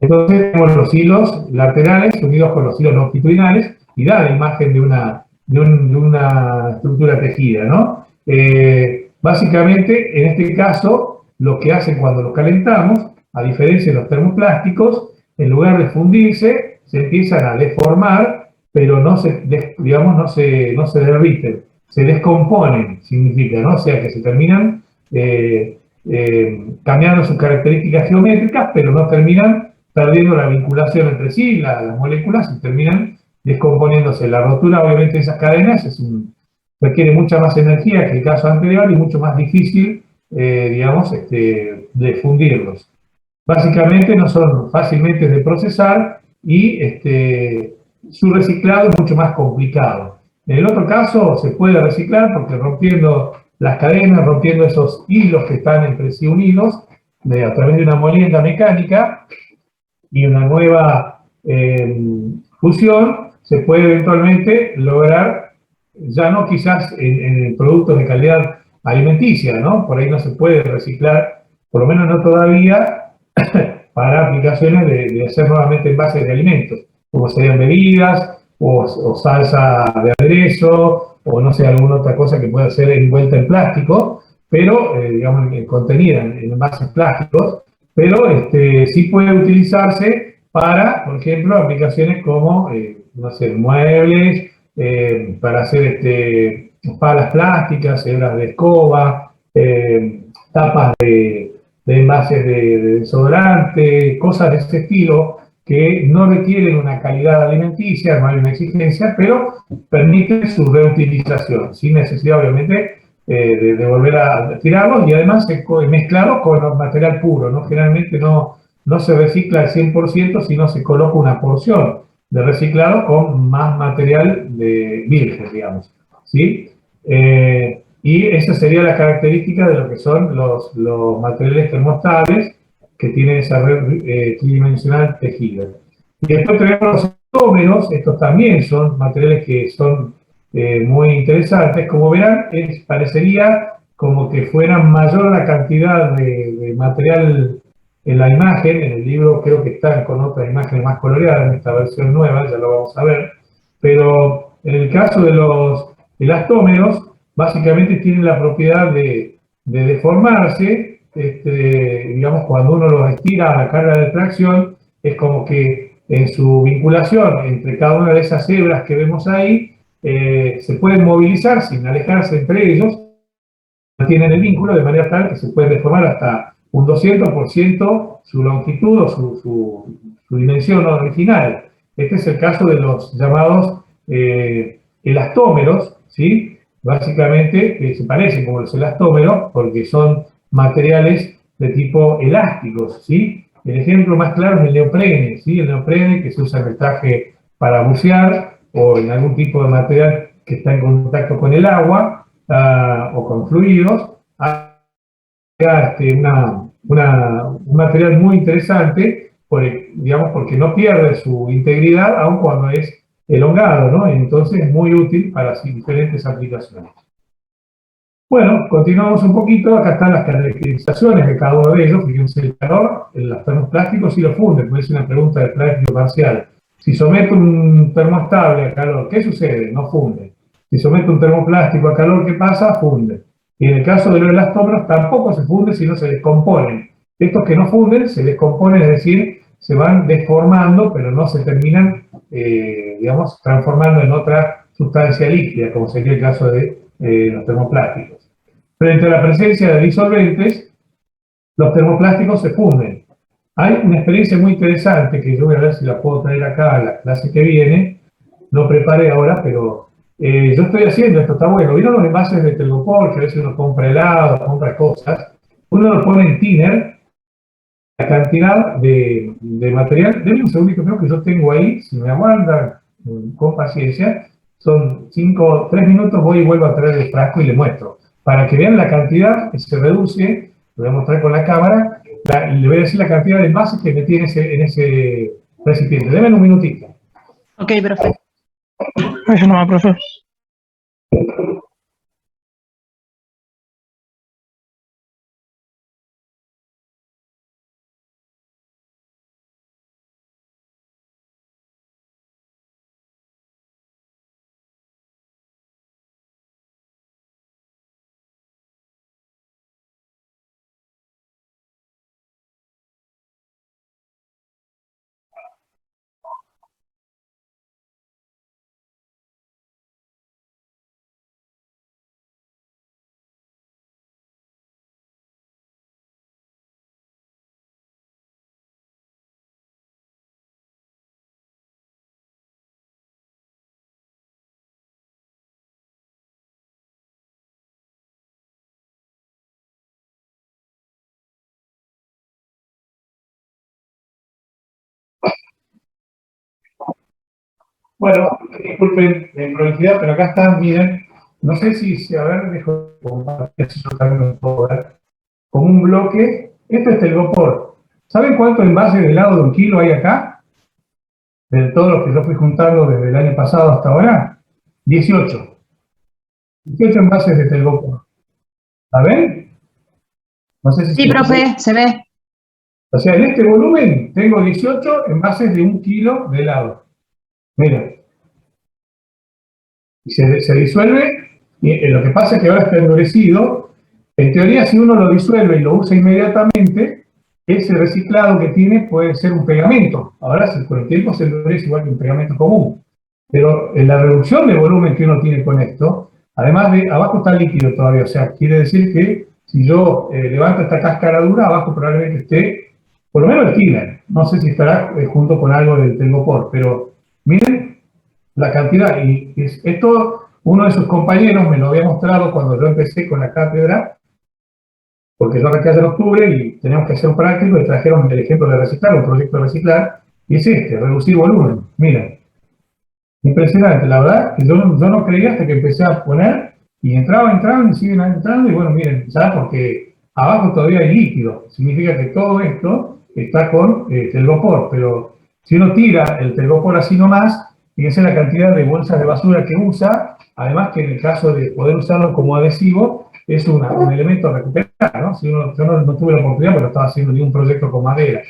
Entonces tenemos los hilos laterales unidos con los hilos longitudinales y da la imagen de una estructura tejida, ¿no? Básicamente, en este caso, lo que hacen cuando los calentamos, a diferencia de los termoplásticos, en lugar de fundirse, se empiezan a deformar, pero no se, digamos, no se derriten, se descomponen, significa, ¿no? O sea, que se terminan cambiando sus características geométricas, pero no terminan perdiendo la vinculación entre sí, las moléculas, y terminan descomponiéndose. La rotura, obviamente, de esas cadenas requiere mucha más energía que el caso anterior y mucho más difícil, digamos, de fundirlos. Básicamente no son fácilmente de procesar y su reciclado es mucho más complicado. En el otro caso se puede reciclar porque rompiendo las cadenas, rompiendo esos hilos que están entre sí unidos, a través de una molienda mecánica y una nueva fusión, se puede eventualmente lograr, ya no quizás en productos de calidad alimenticia, ¿no? Por ahí no se puede reciclar, por lo menos no todavía, para aplicaciones de hacer nuevamente envases de alimentos, como serían bebidas, o salsa de aderezo, o no sé, alguna otra cosa que pueda ser envuelta en plástico, pero, digamos, contenida en envases plásticos, pero sí puede utilizarse para, por ejemplo, aplicaciones como, no sé, muebles, para hacer palas plásticas, hebras de escoba, tapas de envases de desodorante, cosas de ese estilo que no requieren una calidad alimenticia, no hay una exigencia, pero permiten su reutilización, sin necesidad, obviamente, de volver a tirarlos, y además mezclado con material puro, ¿no? Generalmente no se recicla al 100%, sino se coloca una porción de reciclado con más material de virgen, digamos, ¿sí? Y esa sería la característica de lo que son los materiales termoestables que tienen esa red tridimensional tejida. Y después tenemos los autómeros, estos también son materiales que son muy interesantes. Como verán, parecería como que fuera mayor la cantidad de material en la imagen. En el libro creo que están con otras imágenes más coloreadas en esta versión nueva, ya lo vamos a ver. Pero en el caso de los elastómeros, básicamente tienen la propiedad de deformarse, digamos, cuando uno los estira a la carga de tracción, es como que en su vinculación entre cada una de esas hebras que vemos ahí, se pueden movilizar sin alejarse entre ellos, mantienen el vínculo de manera tal que se puede deformar hasta un 200% su longitud o su dimensión original. Este es el caso de los llamados elastómeros, ¿sí? Básicamente se parecen como los elastómeros porque son materiales de tipo elásticos, ¿sí? El ejemplo más claro es el neoprene, ¿sí? El neoprene que se usa en el traje para bucear o en algún tipo de material que está en contacto con el agua o con fluidos. Un material muy interesante, digamos, porque no pierde su integridad aun cuando es elongado, ¿no? Entonces es muy útil para diferentes aplicaciones. Bueno, continuamos un poquito. Acá están las caracterizaciones de cada uno de ellos. Fíjense, el calor, los termoplásticos sí lo funden, puede ser una pregunta de práctico parcial. Si someto un termoestable a calor, ¿qué sucede? No funde. Si someto un termoplástico a calor, ¿qué pasa? Funde. Y en el caso de los elastómeros tampoco se funde, sino se descomponen. Estos que no funden se descomponen, es decir, se van deformando, pero no se terminan, digamos, transformando en otra sustancia líquida, como sería el caso de los termoplásticos. Frente a la presencia de disolventes, los termoplásticos se funden. Hay una experiencia muy interesante que yo voy a ver si la puedo traer acá a la clase que viene. No preparé ahora, pero yo estoy haciendo esto, está bueno. ¿Vieron los envases de telgopor que a veces uno compra helado, compra cosas? Uno lo pone en thinner, la cantidad de material. Denme un segundito, creo que yo tengo ahí, si me aguardan con paciencia, son 3 minutos, voy y vuelvo a traer el frasco y le muestro. Para que vean la cantidad que se reduce, lo voy a mostrar con la cámara, y le voy a decir la cantidad de envases que metí en ese recipiente. Denme un minutito. Ok, perfecto. Eso no va, profe. Bueno, disculpen la improvisidad, pero acá están, miren, no sé si a ver, dejo compartir, si yo también lo puedo ver, como un bloque. Esto es telgopor. ¿Saben cuántos envases de helado de 1 kilo hay acá? De todos los que yo fui juntando desde el año pasado hasta ahora, 18. 18 envases de telgopor. ¿La ven? No sé si Sí, profe, se ve. O sea, en este volumen tengo 18 envases de 1 kilo de helado. Mira. Y se disuelve, y lo que pasa es que ahora está endurecido. En teoría, si uno lo disuelve y lo usa inmediatamente, ese reciclado que tiene puede ser un pegamento. Ahora, con el tiempo se endurece igual que un pegamento común. Pero en la reducción de volumen que uno tiene con esto, además de, abajo está líquido todavía, o sea, quiere decir que si yo levanto esta cáscara dura, abajo probablemente esté, por lo menos el thinner. No sé si estará junto con algo del telgopor, pero miren la cantidad, y esto uno de sus compañeros me lo había mostrado cuando yo empecé con la cátedra, porque yo arranqué en octubre y teníamos que hacer un práctico y trajeron el ejemplo de reciclar, un proyecto de reciclar, y es reducir volumen. Miren, impresionante, la verdad que yo no creía hasta que empecé a poner, y entraban y siguen entrando, y bueno, miren, ya porque abajo todavía hay líquido, significa que todo esto está con telgopor, pero si uno tira el telgopor así nomás, fíjense la cantidad de bolsas de basura que usa, además que en el caso de poder usarlo como adhesivo, es un elemento a recuperar, ¿no? Si yo no tuve la oportunidad porque no estaba haciendo ningún proyecto con madera,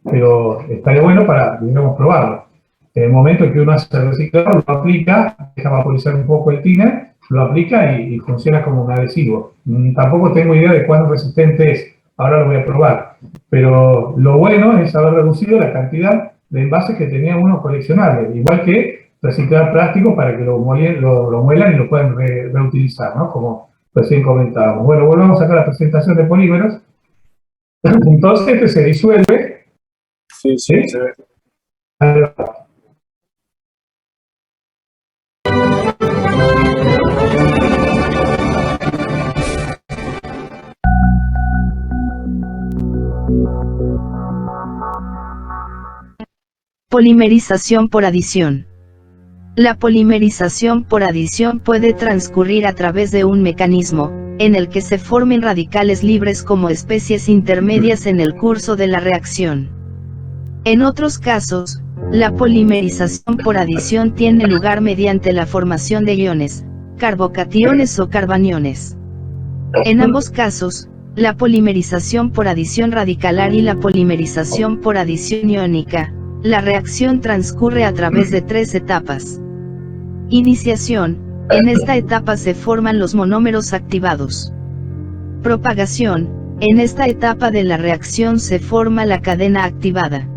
pero estaría bueno para, digamos, probarlo. En el momento en que uno hace el reciclado, lo aplica, deja vaporizar un poco el thinner, lo aplica y funciona como un adhesivo. Tampoco tengo idea de cuán resistente es, ahora lo voy a probar, pero lo bueno es haber reducido la cantidad de envases que tenía uno coleccionable, igual que reciclar plástico para que lo muelan y lo puedan reutilizar, ¿no? Como recién comentábamos. Bueno, volvemos acá a la presentación de polímeros. Entonces, este se disuelve. Sí, ¿Sí? se ve. Polimerización por adición. La polimerización por adición puede transcurrir a través de un mecanismo, en el que se formen radicales libres como especies intermedias en el curso de la reacción. En otros casos, la polimerización por adición tiene lugar mediante la formación de iones, carbocationes o carbaniones. En ambos casos, la polimerización por adición radicalar y la polimerización por adición iónica, la reacción transcurre a través de 3 etapas. Iniciación: en esta etapa se forman los monómeros activados. Propagación: en esta etapa de la reacción se forma la cadena activada.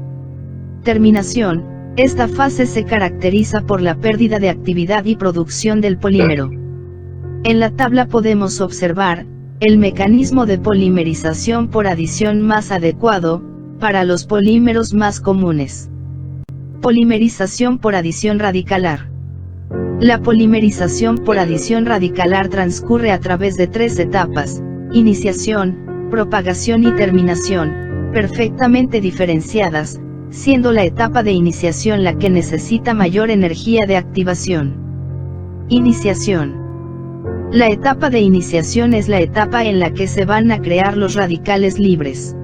Terminación: esta fase se caracteriza por la pérdida de actividad y producción del polímero. En la tabla podemos observar el mecanismo de polimerización por adición más adecuado para los polímeros más comunes. Polimerización por adición radicalar. La polimerización por adición radicalar transcurre a través de 3 etapas: iniciación, propagación y terminación, perfectamente diferenciadas, siendo la etapa de iniciación la que necesita mayor energía de activación. Iniciación. La etapa de iniciación es la etapa en la que se van a crear los radicales libres.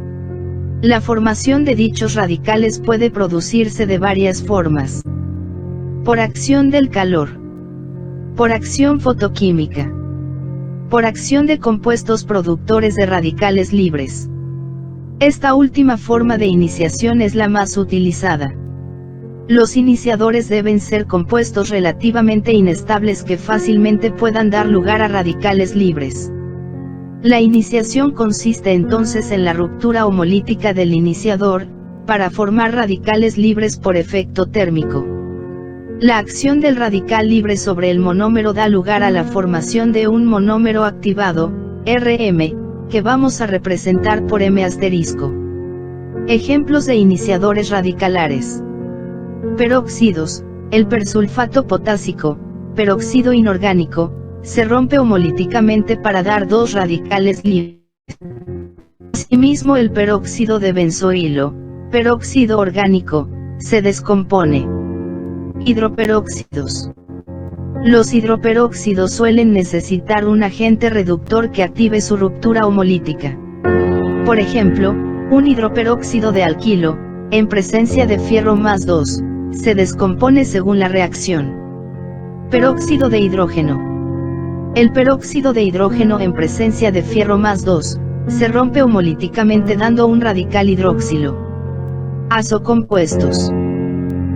La formación de dichos radicales puede producirse de varias formas. Por acción del calor. Por acción fotoquímica. Por acción de compuestos productores de radicales libres. Esta última forma de iniciación es la más utilizada. Los iniciadores deben ser compuestos relativamente inestables que fácilmente puedan dar lugar a radicales libres. La iniciación consiste entonces en la ruptura homolítica del iniciador, para formar radicales libres por efecto térmico. La acción del radical libre sobre el monómero da lugar a la formación de un monómero activado, Rm, que vamos a representar por M asterisco. Ejemplos de iniciadores radicalares. Peróxidos. El persulfato potásico, peróxido inorgánico, se rompe homolíticamente para dar dos radicales libres. Asimismo el peróxido de benzoilo, peróxido orgánico, se descompone. Hidroperóxidos. Los hidroperóxidos suelen necesitar un agente reductor que active su ruptura homolítica. Por ejemplo, un hidroperóxido de alquilo, en presencia de fierro más 2, se descompone según la reacción. Peróxido de hidrógeno. El peróxido de hidrógeno en presencia de fierro más 2, se rompe homolíticamente dando un radical hidroxilo. Azocompuestos.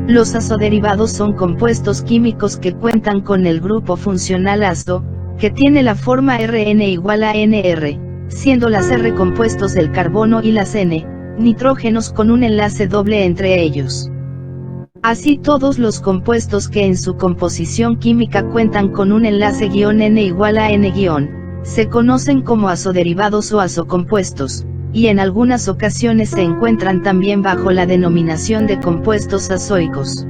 Los azoderivados son compuestos químicos que cuentan con el grupo funcional azo, que tiene la forma Rn igual a Nr, siendo las R compuestos del carbono y las N, nitrógenos con un enlace doble entre ellos. Así todos los compuestos que en su composición química cuentan con un enlace N igual a N-, se conocen como azoderivados o azocompuestos, y en algunas ocasiones se encuentran también bajo la denominación de compuestos azoicos.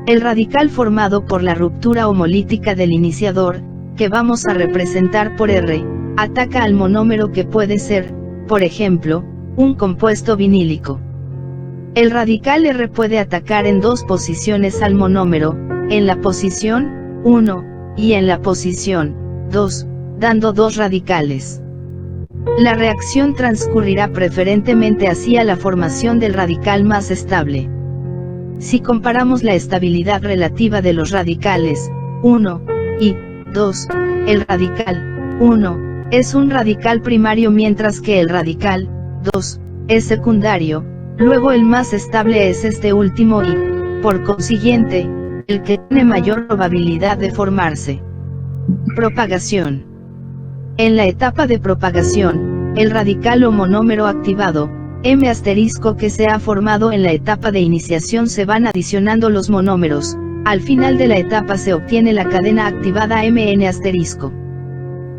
El radical formado por la ruptura homolítica del iniciador, que vamos a representar por R, ataca al monómero que puede ser, por ejemplo, un compuesto vinílico. El radical R puede atacar en dos posiciones al monómero, en la posición 1, y en la posición 2, dando dos radicales. La reacción transcurrirá preferentemente hacia la formación del radical más estable. Si comparamos la estabilidad relativa de los radicales 1 y 2, el radical 1 es un radical primario mientras que el radical 2 es secundario, luego el más estable es este último y, por consiguiente, el que tiene mayor probabilidad de formarse. Propagación. En la etapa de propagación, el radical o monómero activado, M asterisco que se ha formado en la etapa de iniciación se van adicionando los monómeros, al final de la etapa se obtiene la cadena activada MN asterisco.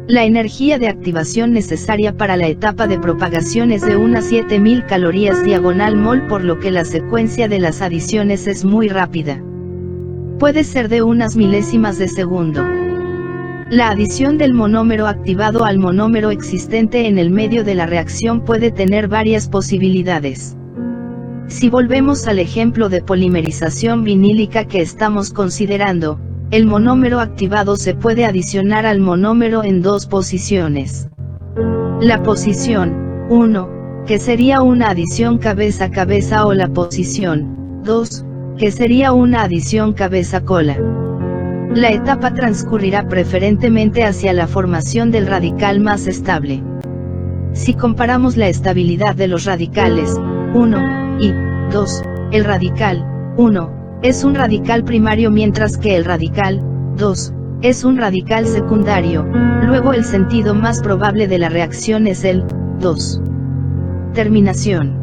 La energía de activación necesaria para la etapa de propagación es de unas 7000 calorías diagonal mol, por lo que la secuencia de las adiciones es muy rápida. Puede ser de unas milésimas de segundo. La adición del monómero activado al monómero existente en el medio de la reacción puede tener varias posibilidades. Si volvemos al ejemplo de polimerización vinílica que estamos considerando, el monómero activado se puede adicionar al monómero en dos posiciones. La posición 1, que sería una adición cabeza a cabeza, o la posición 2, que sería una adición cabeza a cola. La etapa transcurrirá preferentemente hacia la formación del radical más estable. Si comparamos la estabilidad de los radicales 1 y 2, el radical 1 es un radical primario mientras que el radical 2 es un radical secundario, luego el sentido más probable de la reacción es el 2. Terminación.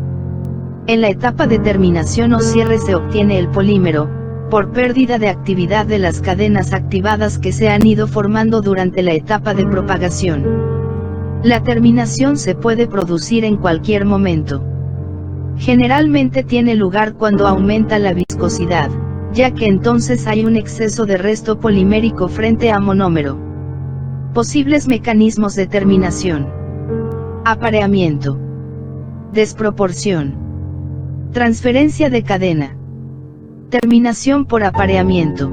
En la etapa de terminación o cierre se obtiene el polímero, por pérdida de actividad de las cadenas activadas que se han ido formando durante la etapa de propagación. La terminación se puede producir en cualquier momento. Generalmente tiene lugar cuando aumenta la viscosidad, ya que entonces hay un exceso de resto polimérico frente a monómero. Posibles mecanismos de terminación: apareamiento, desproporción, transferencia de cadena. Terminación por apareamiento.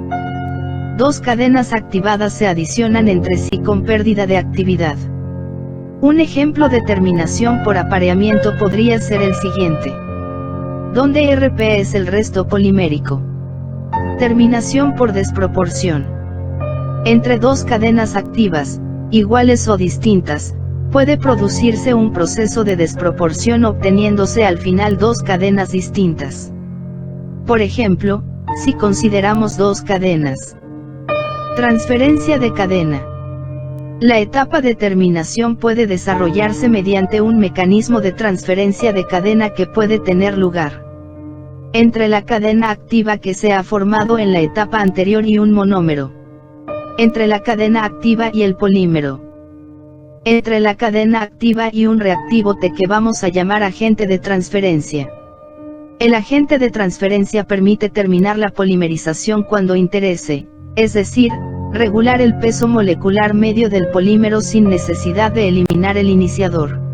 Dos cadenas activadas se adicionan entre sí con pérdida de actividad. Un ejemplo de terminación por apareamiento podría ser el siguiente, donde Rp es el resto polimérico. Terminación por desproporción. Entre dos cadenas activas, iguales o distintas, puede producirse un proceso de desproporción obteniéndose al final dos cadenas distintas. Por ejemplo, si consideramos dos cadenas. Transferencia de cadena. La etapa de terminación puede desarrollarse mediante un mecanismo de transferencia de cadena que puede tener lugar entre la cadena activa que se ha formado en la etapa anterior y un monómero, entre la cadena activa y el polímero, entre la cadena activa y un reactivo T que vamos a llamar agente de transferencia. El agente de transferencia permite terminar la polimerización cuando interese, es decir, regular el peso molecular medio del polímero sin necesidad de eliminar el iniciador.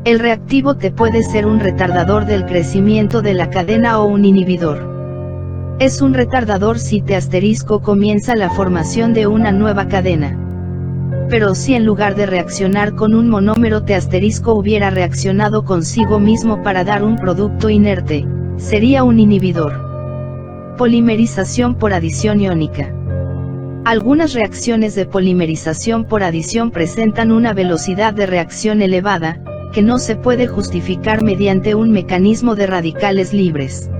El reactivo T puede ser un retardador del crecimiento de la cadena o un inhibidor. Es un retardador si T asterisco comienza la formación de una nueva cadena. Pero si en lugar de reaccionar con un monómero T asterisco hubiera reaccionado consigo mismo para dar un producto inerte, sería un inhibidor. Polimerización por adición iónica. Algunas reacciones de polimerización por adición presentan una velocidad de reacción elevada, que no se puede justificar mediante un mecanismo de radicales libres.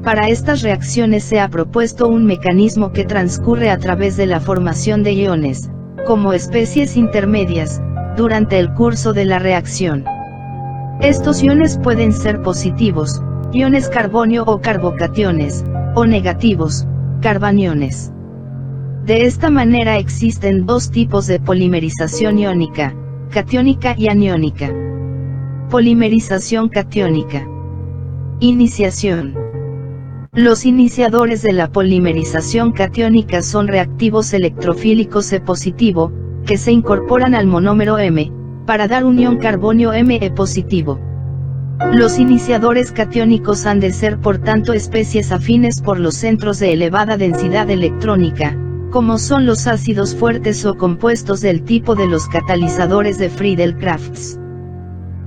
Para estas reacciones se ha propuesto un mecanismo que transcurre a través de la formación de iones, como especies intermedias, durante el curso de la reacción. Estos iones pueden ser positivos, iones carbonio o carbocationes, o negativos, carbaniones. De esta manera existen dos tipos de polimerización iónica, catiónica y aniónica. Polimerización catiónica. Iniciación. Los iniciadores de la polimerización catiónica son reactivos electrofílicos E positivo, que se incorporan al monómero M, para dar un ion carbonio Me positivo. Los iniciadores catiónicos han de ser por tanto especies afines por los centros de elevada densidad electrónica, como son los ácidos fuertes o compuestos del tipo de los catalizadores de Friedel-Crafts.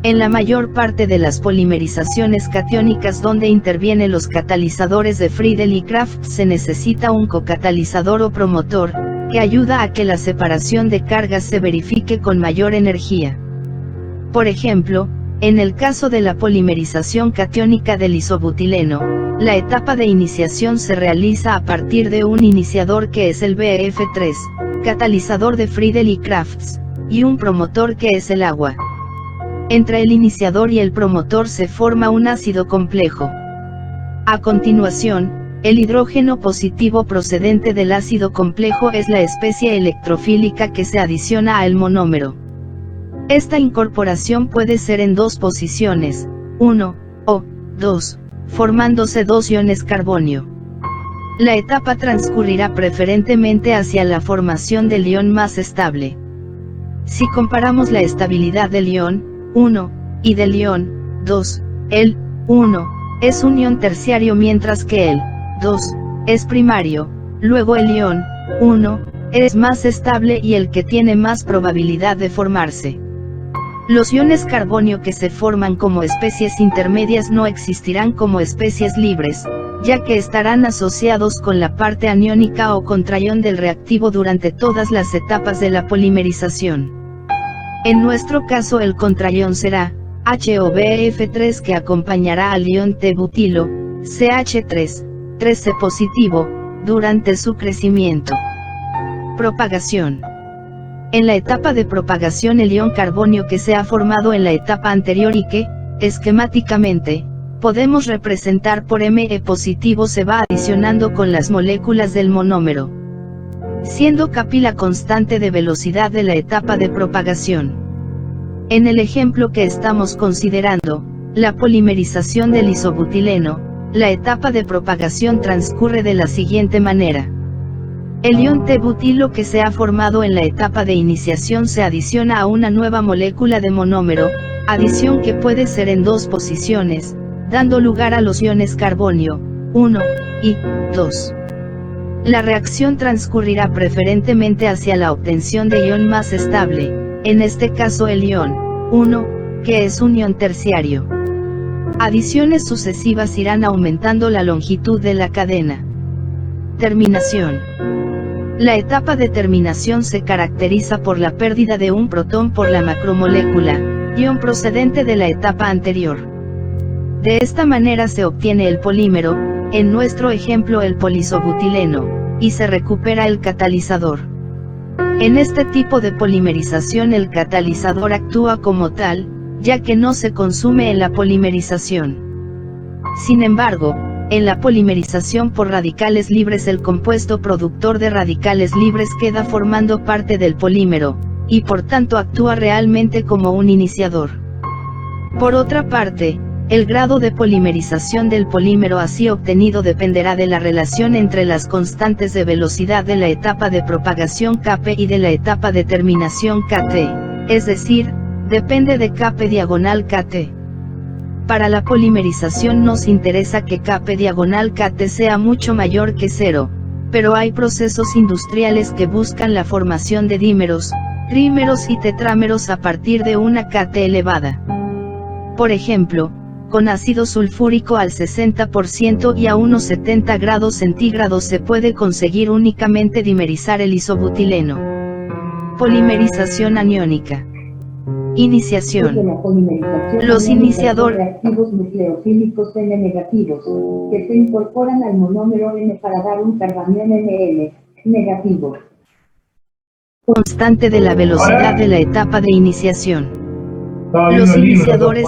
En la mayor parte de las polimerizaciones catiónicas donde intervienen los catalizadores de Friedel y Crafts se necesita un cocatalizador o promotor, que ayuda a que la separación de cargas se verifique con mayor energía. Por ejemplo, en el caso de la polimerización catiónica del isobutileno, la etapa de iniciación se realiza a partir de un iniciador que es el BF3, catalizador de Friedel y Crafts, y un promotor que es el agua. Entre el iniciador y el promotor se forma un ácido complejo. A continuación, el hidrógeno positivo procedente del ácido complejo es la especie electrofílica que se adiciona al monómero. Esta incorporación puede ser en dos posiciones, 1 o 2, formándose dos iones carbonio. La etapa transcurrirá preferentemente hacia la formación del ion más estable. Si comparamos la estabilidad del ion 1 y del ion 2, el 1 es un ion terciario mientras que el 2 es primario, luego el ion 1 es más estable y el que tiene más probabilidad de formarse. Los iones carbonio que se forman como especies intermedias no existirán como especies libres, ya que estarán asociados con la parte aniónica o contraión del reactivo durante todas las etapas de la polimerización. En nuestro caso el contraión será HOBF3 que acompañará al ion T-butilo, CH3, 13 positivo, durante su crecimiento. Propagación. En la etapa de propagación el ion carbonio que se ha formado en la etapa anterior y que, esquemáticamente, podemos representar por Me positivo se va adicionando con las moléculas del monómero, siendo Kp la constante de velocidad de la etapa de propagación. En el ejemplo que estamos considerando, la polimerización del isobutileno, la etapa de propagación transcurre de la siguiente manera. El ion T-butilo que se ha formado en la etapa de iniciación se adiciona a una nueva molécula de monómero, adición que puede ser en dos posiciones, dando lugar a los iones carbonio 1 y 2. La reacción transcurrirá preferentemente hacia la obtención de ion más estable, en este caso el ion 1, que es un ion terciario. Adiciones sucesivas irán aumentando la longitud de la cadena. Terminación. La etapa de terminación se caracteriza por la pérdida de un protón por la macromolécula, ion procedente de la etapa anterior. De esta manera se obtiene el polímero, en nuestro ejemplo el poliisobutileno, y se recupera el catalizador. En este tipo de polimerización el catalizador actúa como tal, ya que no se consume en la polimerización. Sin embargo, en la polimerización por radicales libres el compuesto productor de radicales libres queda formando parte del polímero, y por tanto actúa realmente como un iniciador. Por otra parte, el grado de polimerización del polímero así obtenido dependerá de la relación entre las constantes de velocidad de la etapa de propagación Kp y de la etapa de terminación Kt, es decir, depende de Kp diagonal Kt. Para la polimerización nos interesa que Kp diagonal Kt sea mucho mayor que 0, pero hay procesos industriales que buscan la formación de dímeros, trímeros y tetrámeros a partir de una Kt elevada. Por ejemplo, con ácido sulfúrico al 60% y a unos 70 grados centígrados se puede conseguir únicamente dimerizar el isobutileno. Polimerización aniónica. Iniciación. Los iniciadores reactivos nucleofílicos N negativos, que se incorporan al monómero N para dar un carbanión NN negativo. Constante de la velocidad de la etapa de iniciación. Los iniciadores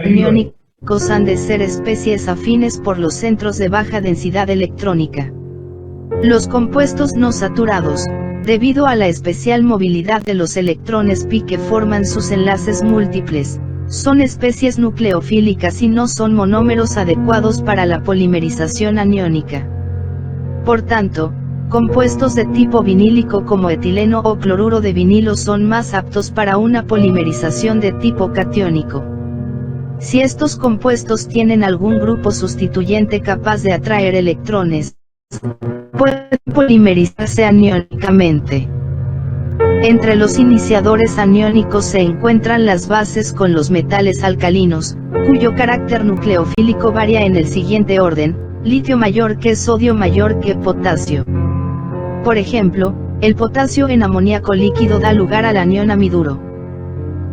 aniónicos han de ser especies afines por los centros de baja densidad electrónica. Los compuestos no saturados, debido a la especial movilidad de los electrones pi que forman sus enlaces múltiples, son especies nucleofílicas y no son monómeros adecuados para la polimerización aniónica. Por tanto, compuestos de tipo vinílico como etileno o cloruro de vinilo son más aptos para una polimerización de tipo catiónico. Si estos compuestos tienen algún grupo sustituyente capaz de atraer electrones, pueden polimerizarse aniónicamente. Entre los iniciadores aniónicos se encuentran las bases con los metales alcalinos, cuyo carácter nucleofílico varía en el siguiente orden: litio mayor que sodio mayor que potasio. Por ejemplo, el potasio en amoníaco líquido da lugar al anión amiduro.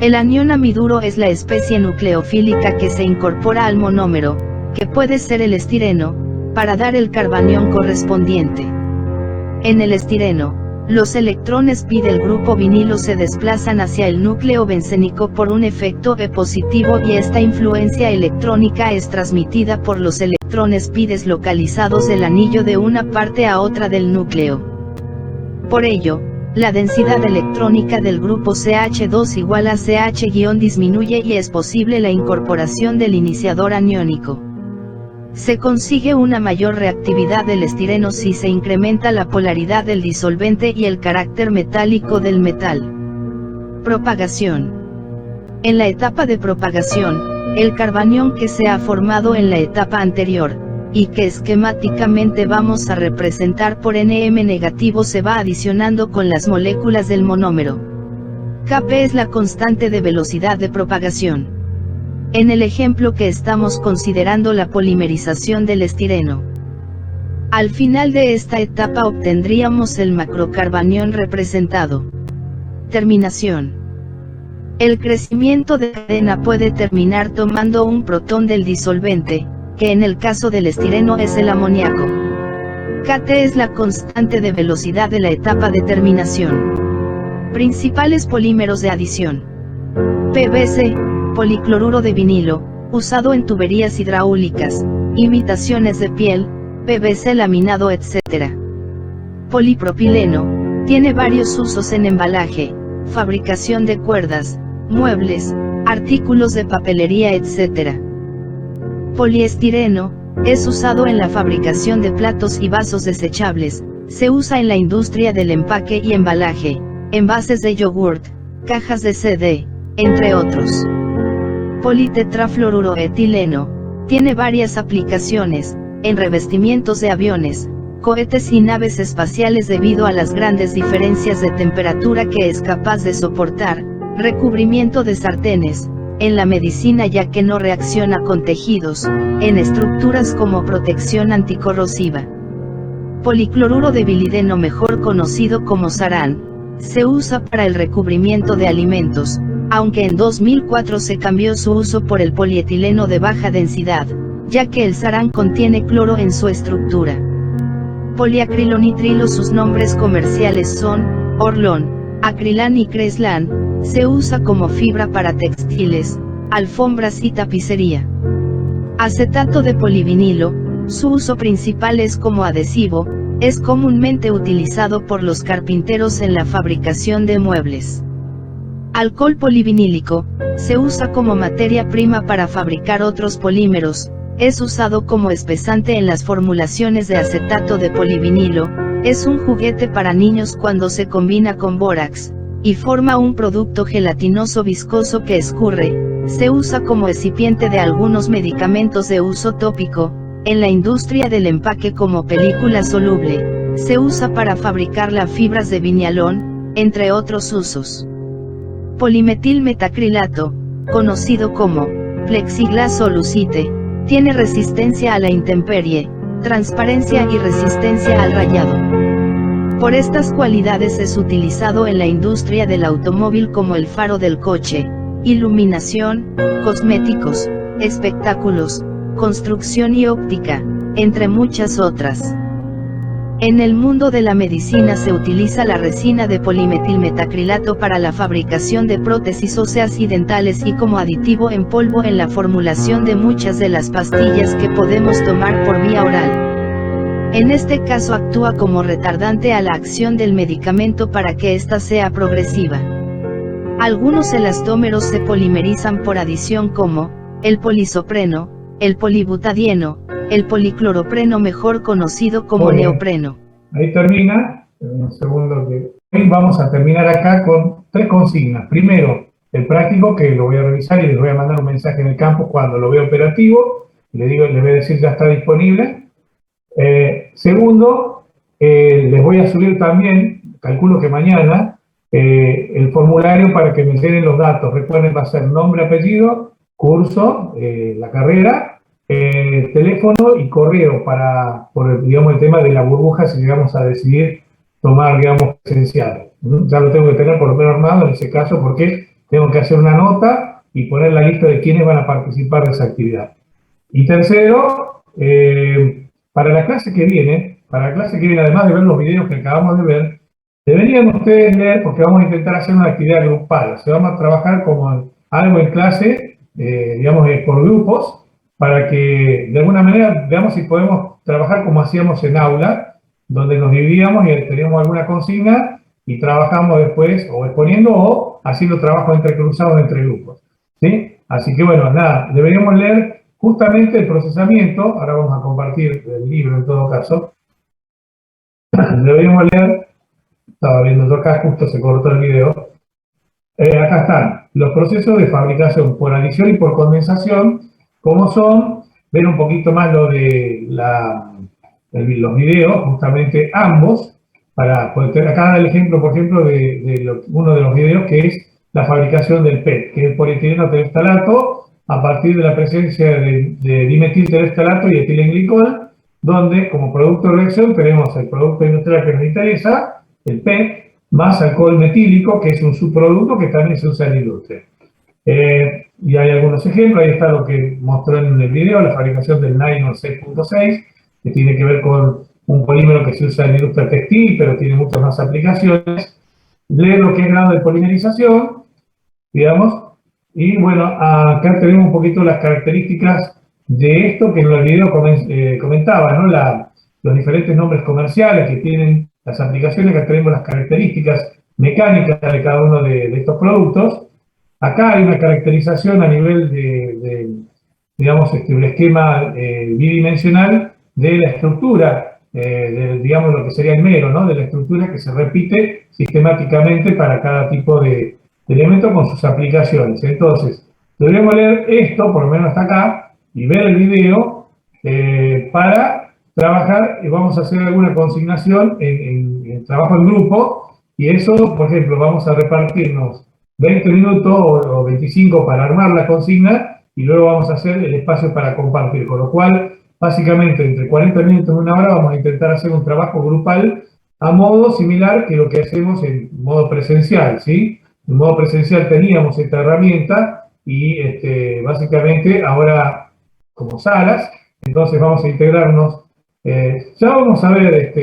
El anión amiduro es la especie nucleofílica que se incorpora al monómero, que puede ser el estireno, para dar el carbanión correspondiente. En el estireno, los electrones pi del grupo vinilo se desplazan hacia el núcleo bencénico por un efecto E positivo y esta influencia electrónica es transmitida por los electrones pi deslocalizados del anillo de una parte a otra del núcleo. Por ello, la densidad electrónica del grupo CH2 igual a CH- disminuye y es posible la incorporación del iniciador aniónico. Se consigue una mayor reactividad del estireno si se incrementa la polaridad del disolvente y el carácter metálico del metal. Propagación. En la etapa de propagación, el carbanión que se ha formado en la etapa anterior, y que esquemáticamente vamos a representar por Nm negativo se va adicionando con las moléculas del monómero. Kp es la constante de velocidad de propagación. En el ejemplo que estamos considerando la polimerización del estireno. Al final de esta etapa obtendríamos el macrocarbanión representado. Terminación. El crecimiento de cadena puede terminar tomando un protón del disolvente, que en el caso del estireno es el amoníaco. Kt es la constante de velocidad de la etapa de terminación. Principales polímeros de adición. PVC, policloruro de vinilo, usado en tuberías hidráulicas, imitaciones de piel, PVC laminado etc. Polipropileno, tiene varios usos en embalaje, fabricación de cuerdas, muebles, artículos de papelería etc. Poliestireno, es usado en la fabricación de platos y vasos desechables, se usa en la industria del empaque y embalaje, envases de yogurt, cajas de CD, entre otros. Politetrafluoroetileno, tiene varias aplicaciones, en revestimientos de aviones, cohetes y naves espaciales debido a las grandes diferencias de temperatura que es capaz de soportar, recubrimiento de sartenes, en la medicina ya que no reacciona con tejidos, en estructuras como protección anticorrosiva. Policloruro de bilideno, mejor conocido como sarán, se usa para el recubrimiento de alimentos, aunque en 2004 se cambió su uso por el polietileno de baja densidad, ya que el sarán contiene cloro en su estructura. Poliacrilonitrilo, sus nombres comerciales son Orlon, Acrilán y Creslan, se usa como fibra para textiles, alfombras y tapicería. Acetato de polivinilo, su uso principal es como adhesivo, es comúnmente utilizado por los carpinteros en la fabricación de muebles. Alcohol polivinílico, se usa como materia prima para fabricar otros polímeros, es usado como espesante en las formulaciones de acetato de polivinilo, es un juguete para niños cuando se combina con bórax, y forma un producto gelatinoso viscoso que escurre, se usa como excipiente de algunos medicamentos de uso tópico, en la industria del empaque como película soluble, se usa para fabricar las fibras de viñalón, entre otros usos. Polimetilmetacrilato, conocido como plexiglas o lucite, tiene resistencia a la intemperie, transparencia y resistencia al rayado. Por estas cualidades es utilizado en la industria del automóvil como el faro del coche, iluminación, cosméticos, espectáculos, construcción y óptica, entre muchas otras. En el mundo de la medicina se utiliza la resina de polimetilmetacrilato para la fabricación de prótesis óseas y dentales y como aditivo en polvo en la formulación de muchas de las pastillas que podemos tomar por vía oral. En este caso actúa como retardante a la acción del medicamento para que ésta sea progresiva. Algunos elastómeros se polimerizan por adición como el polisopreno, el polibutadieno, el policloropreno, mejor conocido como neopreno. Ahí termina, un segundo que hoy vamos a terminar acá con 3 consignas. Primero, el práctico, que lo voy a revisar y les voy a mandar un mensaje en el campo cuando lo vea operativo, les voy a decir ya está disponible. Segundo, les voy a subir también, calculo que mañana, el formulario para que me llenen los datos. Recuerden, va a ser nombre, apellido, curso, la carrera, teléfono y correo por digamos, el tema de la burbuja si llegamos a decidir tomar, digamos, presencial. Ya lo tengo que tener por lo menos armado en ese caso porque tengo que hacer una nota y poner la lista de quiénes van a participar de esa actividad. Y tercero, para la clase que viene, además de ver los videos que acabamos de ver, deberían ustedes leer, porque vamos a intentar hacer una actividad grupal. O sea, vamos a trabajar como algo en clase, digamos, por grupos, para que de alguna manera veamos si podemos trabajar como hacíamos en aula, donde nos dividíamos y teníamos alguna consigna y trabajamos después o exponiendo o haciendo trabajos entrecruzados entre grupos, ¿sí? Así que bueno, nada, deberíamos leer justamente el procesamiento. Ahora vamos a compartir el libro en todo caso. Deberíamos leer, estaba viendo yo acá, justo se cortó el video. Acá están los procesos de fabricación por adición y por condensación, cómo son, ver un poquito más lo de los videos, justamente ambos, para poder tener acá el ejemplo, por ejemplo, de uno de los videos que es la fabricación del PET, que es el polietileno tereftalato, a partir de la presencia de dimetiltereftalato y etilenglicol, donde como producto de reacción tenemos el producto industrial que nos interesa, el PET, más alcohol metílico, que es un subproducto que también se usa en la industria. Y hay algunos ejemplos, ahí está lo que mostró en el video, la fabricación del nylon 6.6, que tiene que ver con un polímero que se usa en la industria textil, pero tiene muchas más aplicaciones. Leer lo que es grado de polimerización, digamos, y bueno, acá tenemos un poquito las características de esto que en el video comentaba, ¿no? Los diferentes nombres comerciales que tienen las aplicaciones, que tenemos las características mecánicas de cada uno de estos productos. Acá hay una caracterización a nivel digamos, un esquema bidimensional de la estructura, digamos, lo que sería el mero, ¿no? De la estructura que se repite sistemáticamente para cada tipo de elemento con sus aplicaciones. Entonces, deberíamos leer esto, por lo menos hasta acá, y ver el video para trabajar. Vamos a hacer alguna consignación en trabajo en grupo, y eso, por ejemplo, vamos a repartirnos 20 minutos o 25 para armar la consigna y luego vamos a hacer el espacio para compartir, con lo cual básicamente entre 40 minutos y una hora vamos a intentar hacer un trabajo grupal a modo similar que lo que hacemos en modo presencial, ¿sí? En modo presencial teníamos esta herramienta y básicamente ahora como salas, entonces vamos a integrarnos. Ya vamos a ver,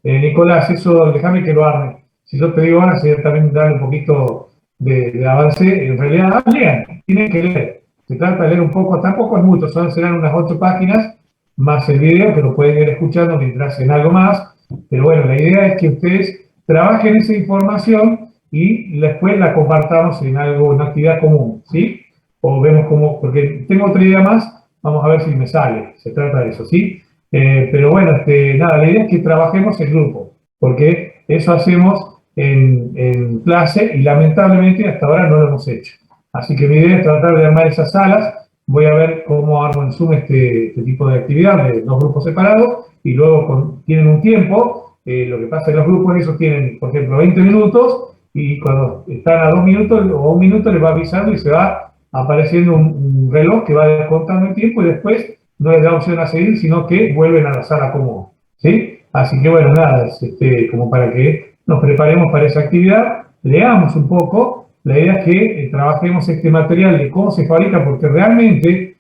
Nicolás, eso déjame que lo arme. Si yo te digo ahora, sería también darle un poquito de avance. En realidad, lean, tienen que leer. Se trata de leer un poco, tampoco es mucho, serán unas 8 páginas, más el video, que lo pueden ir escuchando mientras hacen algo más. Pero bueno, la idea es que ustedes trabajen esa información y después la compartamos en algo, una actividad común, ¿sí? O vemos cómo, porque tengo otra idea más, vamos a ver si me sale, se trata de eso, ¿sí? Pero bueno, nada, la idea es que trabajemos en grupo, porque eso hacemos en clase y lamentablemente hasta ahora no lo hemos hecho. Así que mi idea es tratar de armar esas salas, voy a ver cómo armo en Zoom este tipo de actividad de 2 grupos separados y luego tienen un tiempo, lo que pasa en los grupos, esos tienen, por ejemplo, 20 minutos y cuando están a 2 minutos o 1 minuto les va avisando y se va apareciendo un reloj que va contando el tiempo y después no les da opción a seguir, sino que vuelven a la sala común, ¿sí? Así que bueno, nada, como para que nos preparemos para esa actividad, leamos un poco, la idea es que trabajemos este material de cómo se fabrica, porque realmente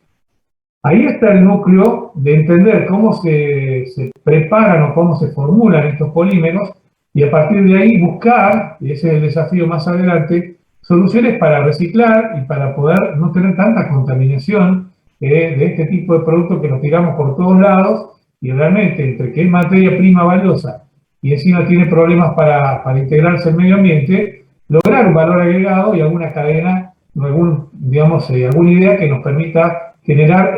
ahí está el núcleo de entender cómo se preparan o cómo se formulan estos polímeros y a partir de ahí buscar, y ese es el desafío más adelante, soluciones para reciclar y para poder no tener tanta contaminación de este tipo de productos que nos tiramos por todos lados y realmente entre que es materia prima valiosa y encima tiene problemas para integrarse al medio ambiente, lograr un valor agregado y alguna cadena, alguna idea que nos permita generar,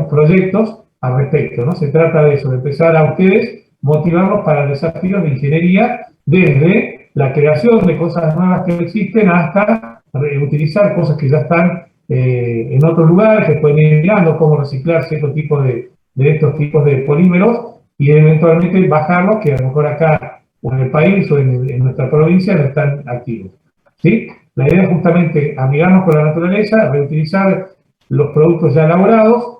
proyectos al respecto, ¿no? Se trata de eso, de empezar a ustedes motivarlos para desafíos de ingeniería desde la creación de cosas nuevas que existen hasta utilizar cosas que ya están en otros lugares, que pueden ir mirando cómo reciclar ciertos tipos de estos tipos de polímeros y eventualmente bajarlos, que a lo mejor acá o en el país o en nuestra provincia no están activos, ¿sí? La idea es justamente amigarnos con la naturaleza, reutilizar los productos ya elaborados,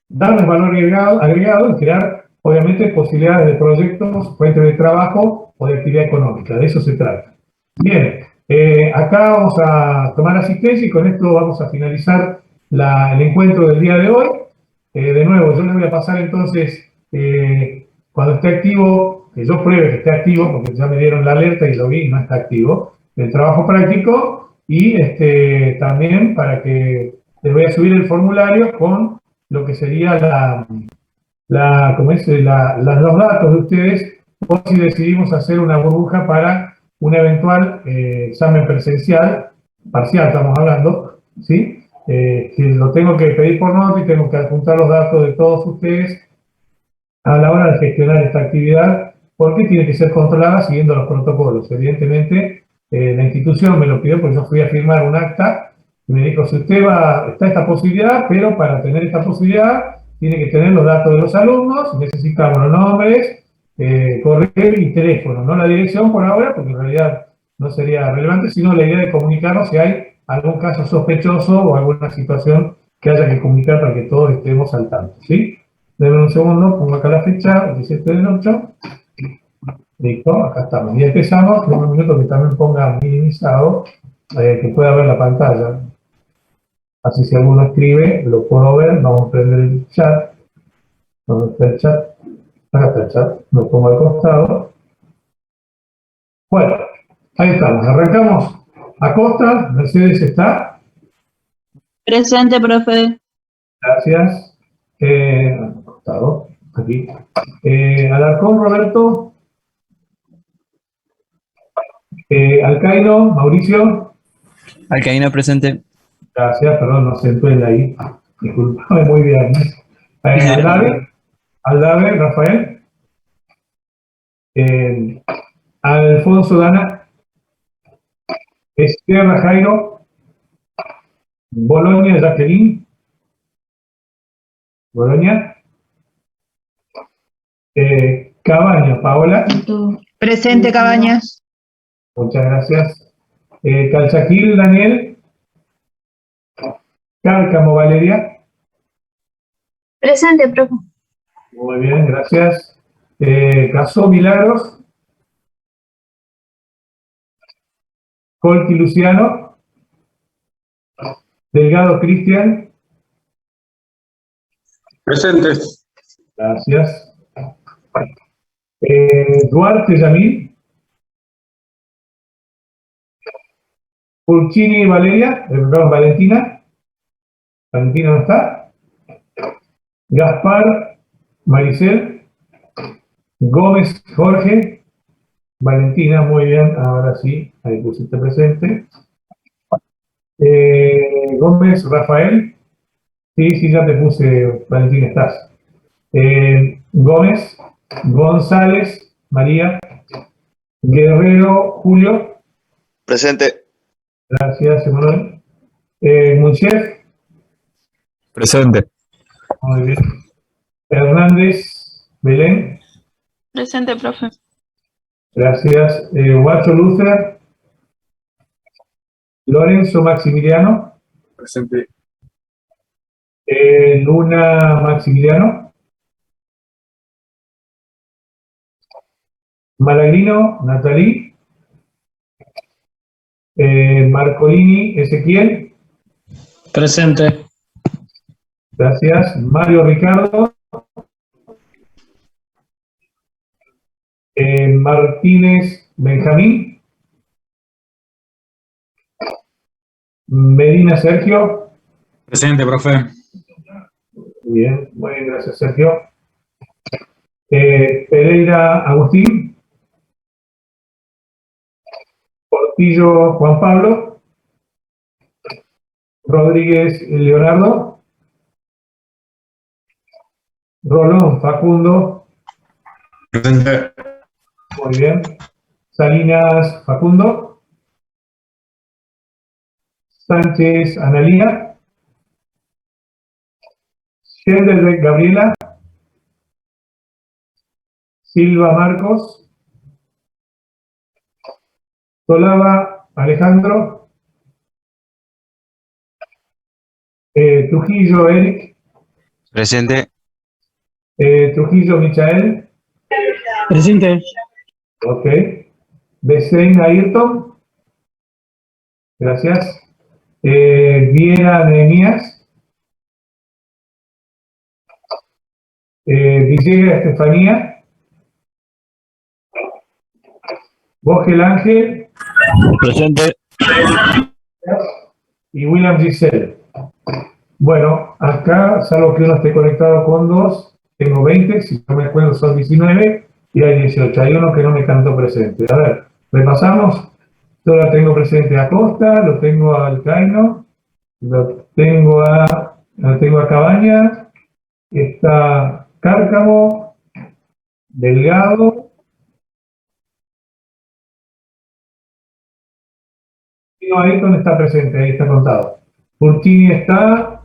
darles valor agregado y crear, obviamente, posibilidades de proyectos, fuentes de trabajo o de actividad económica. De eso se trata. Bien, acá vamos a tomar asistencia y con esto vamos a finalizar el encuentro del día de hoy. De nuevo, yo les voy a pasar entonces, cuando esté activo, que yo pruebe que esté activo, porque ya me dieron la alerta y lo vi, no está activo, el trabajo práctico y también para que les voy a subir el formulario con lo que sería los datos de ustedes, por si decidimos hacer una burbuja para un eventual examen presencial, parcial estamos hablando, ¿sí? Que lo tengo que pedir por nota y tengo que adjuntar los datos de todos ustedes a la hora de gestionar esta actividad, porque tiene que ser controlada siguiendo los protocolos. Evidentemente, la institución me lo pidió porque yo fui a firmar un acta y me dijo, si usted está esta posibilidad, pero para tener esta posibilidad tiene que tener los datos de los alumnos, necesitamos los nombres, correo y teléfono, no la dirección por ahora, porque en realidad no sería relevante, sino la idea de comunicarnos si hay algún caso sospechoso o alguna situación que haya que comunicar para que todos estemos al tanto, ¿sí? Denme un segundo, pongo acá la fecha, 17 del 8. Listo, acá estamos. Y empezamos, en un minuto que también ponga minimizado, que pueda ver la pantalla. Así si alguno escribe, lo puedo ver. Vamos a prender el chat. ¿Dónde está el chat? Acá está el chat. Lo pongo al costado. Bueno, ahí estamos. Arrancamos. Acosta, Mercedes está. Presente, profe. Gracias. Al costado, aquí. Alarcón, Roberto. Alcaino, Mauricio. Alcaíno presente. Gracias, perdón, no se entuela ahí. Disculpame, muy bien. Aldave, Rafael. Alfonso Dana. Estierra Jairo. Bolonia, Jacqueline. Bolonia. Cabañas, Paola. Presente, Cabañas. Muchas gracias. Calchaquil, Daniel. Cárcamo, Valeria. Presente, profe. Muy bien, gracias. Casó Milagros. Colti Luciano. Delgado Cristian. Presente. Gracias. Duarte Yamil. Pulcini Valeria. Perdón, Valentina. Valentina no está. Gaspar Maricel. Gómez Jorge. Valentina, muy bien. Ahora sí, ahí pusiste presente. Gómez Rafael. Sí, ya te puse, Valentina, estás. Gómez, González, María, Guerrero, Julio. Presente. Gracias, Emanuel. Munchef, Presente. muy bien. Hernández, Belén. Presente, profe. Gracias. Guacho Luther. Lorenzo Maximiliano. Presente. Luna Maximiliano. Malagrino, Natalí. Marcolini, Ezequiel. Presente. Gracias. Mario Ricardo. Martínez Benjamín. Medina Sergio. Presente, profe. Bien, muy bien, gracias Sergio. Pereira Agustín. Portillo Juan Pablo. Rodríguez Leonardo. Rolón Facundo. Presente. Muy bien. Salinas Facundo. Sánchez Analía. Schendelbeck Gabriela. Silva Marcos. Solava Alejandro. Trujillo Eric. Presente. Trujillo Michael. Presente. Ok. Besein Ayrton. Gracias. Viera Nehemías. Villegas Estefanía. Vogel Ángel. Presente. Y William Giselle. Bueno, acá, salvo que uno esté conectado con dos, tengo 20, si no me acuerdo son 19, y hay 18. Hay uno que no me cantó presente. A ver, repasamos. Yo la tengo presente a Costa, lo tengo a Alcaino, lo tengo a Cabañas, está Cárcamo, Delgado, y no, Ayrton está presente, ahí está contado. Urtini está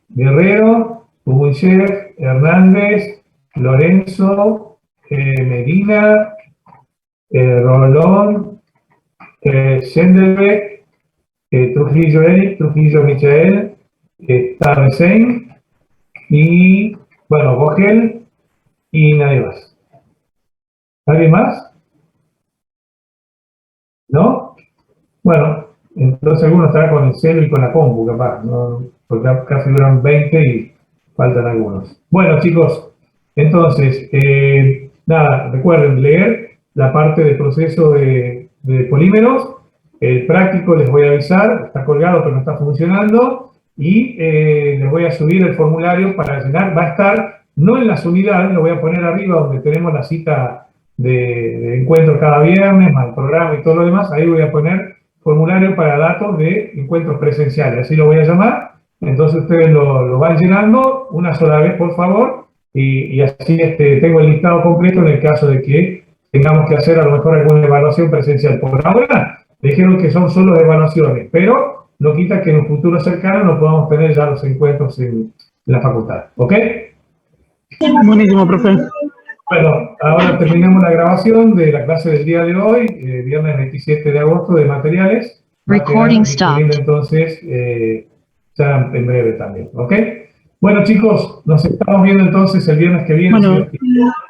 Guerrero, Ubunchef, Hernández, Lorenzo, Medina, Rolón, Schendelbeck, Trujillo Eric, Trujillo Michael, está Besein, y bueno, Vogel, y nadie más. ¿Alguien más? ¿No? Bueno, entonces alguno estará con el celu y con la compu, capaz, ¿no? Porque acá figuran 20 y faltan algunos. Bueno, chicos, entonces, nada, recuerden leer la parte del proceso de polímeros. El práctico les voy a avisar, está colgado pero no está funcionando, y les voy a subir el formulario para llenar. Va a estar, no en las unidades, lo voy a poner arriba donde tenemos la cita de encuentro cada viernes, más el programa y todo lo demás. Ahí voy a poner formulario para datos de encuentros presenciales, así lo voy a llamar. Entonces ustedes lo van llenando una sola vez, por favor, y así tengo el listado completo en el caso de que tengamos que hacer a lo mejor alguna evaluación presencial. Por ahora dijeron que son solo evaluaciones, pero no quita que en un futuro cercano no podamos tener ya los encuentros en la facultad. ¿Ok? Buenísimo, profe. Bueno, ahora terminamos la grabación de la clase del día de hoy, viernes 27 de agosto, de materiales. Recording Disponible entonces ya en breve también, ¿ok? Bueno, chicos, nos estamos viendo entonces el viernes que viene. Bueno. Si Dios quiere.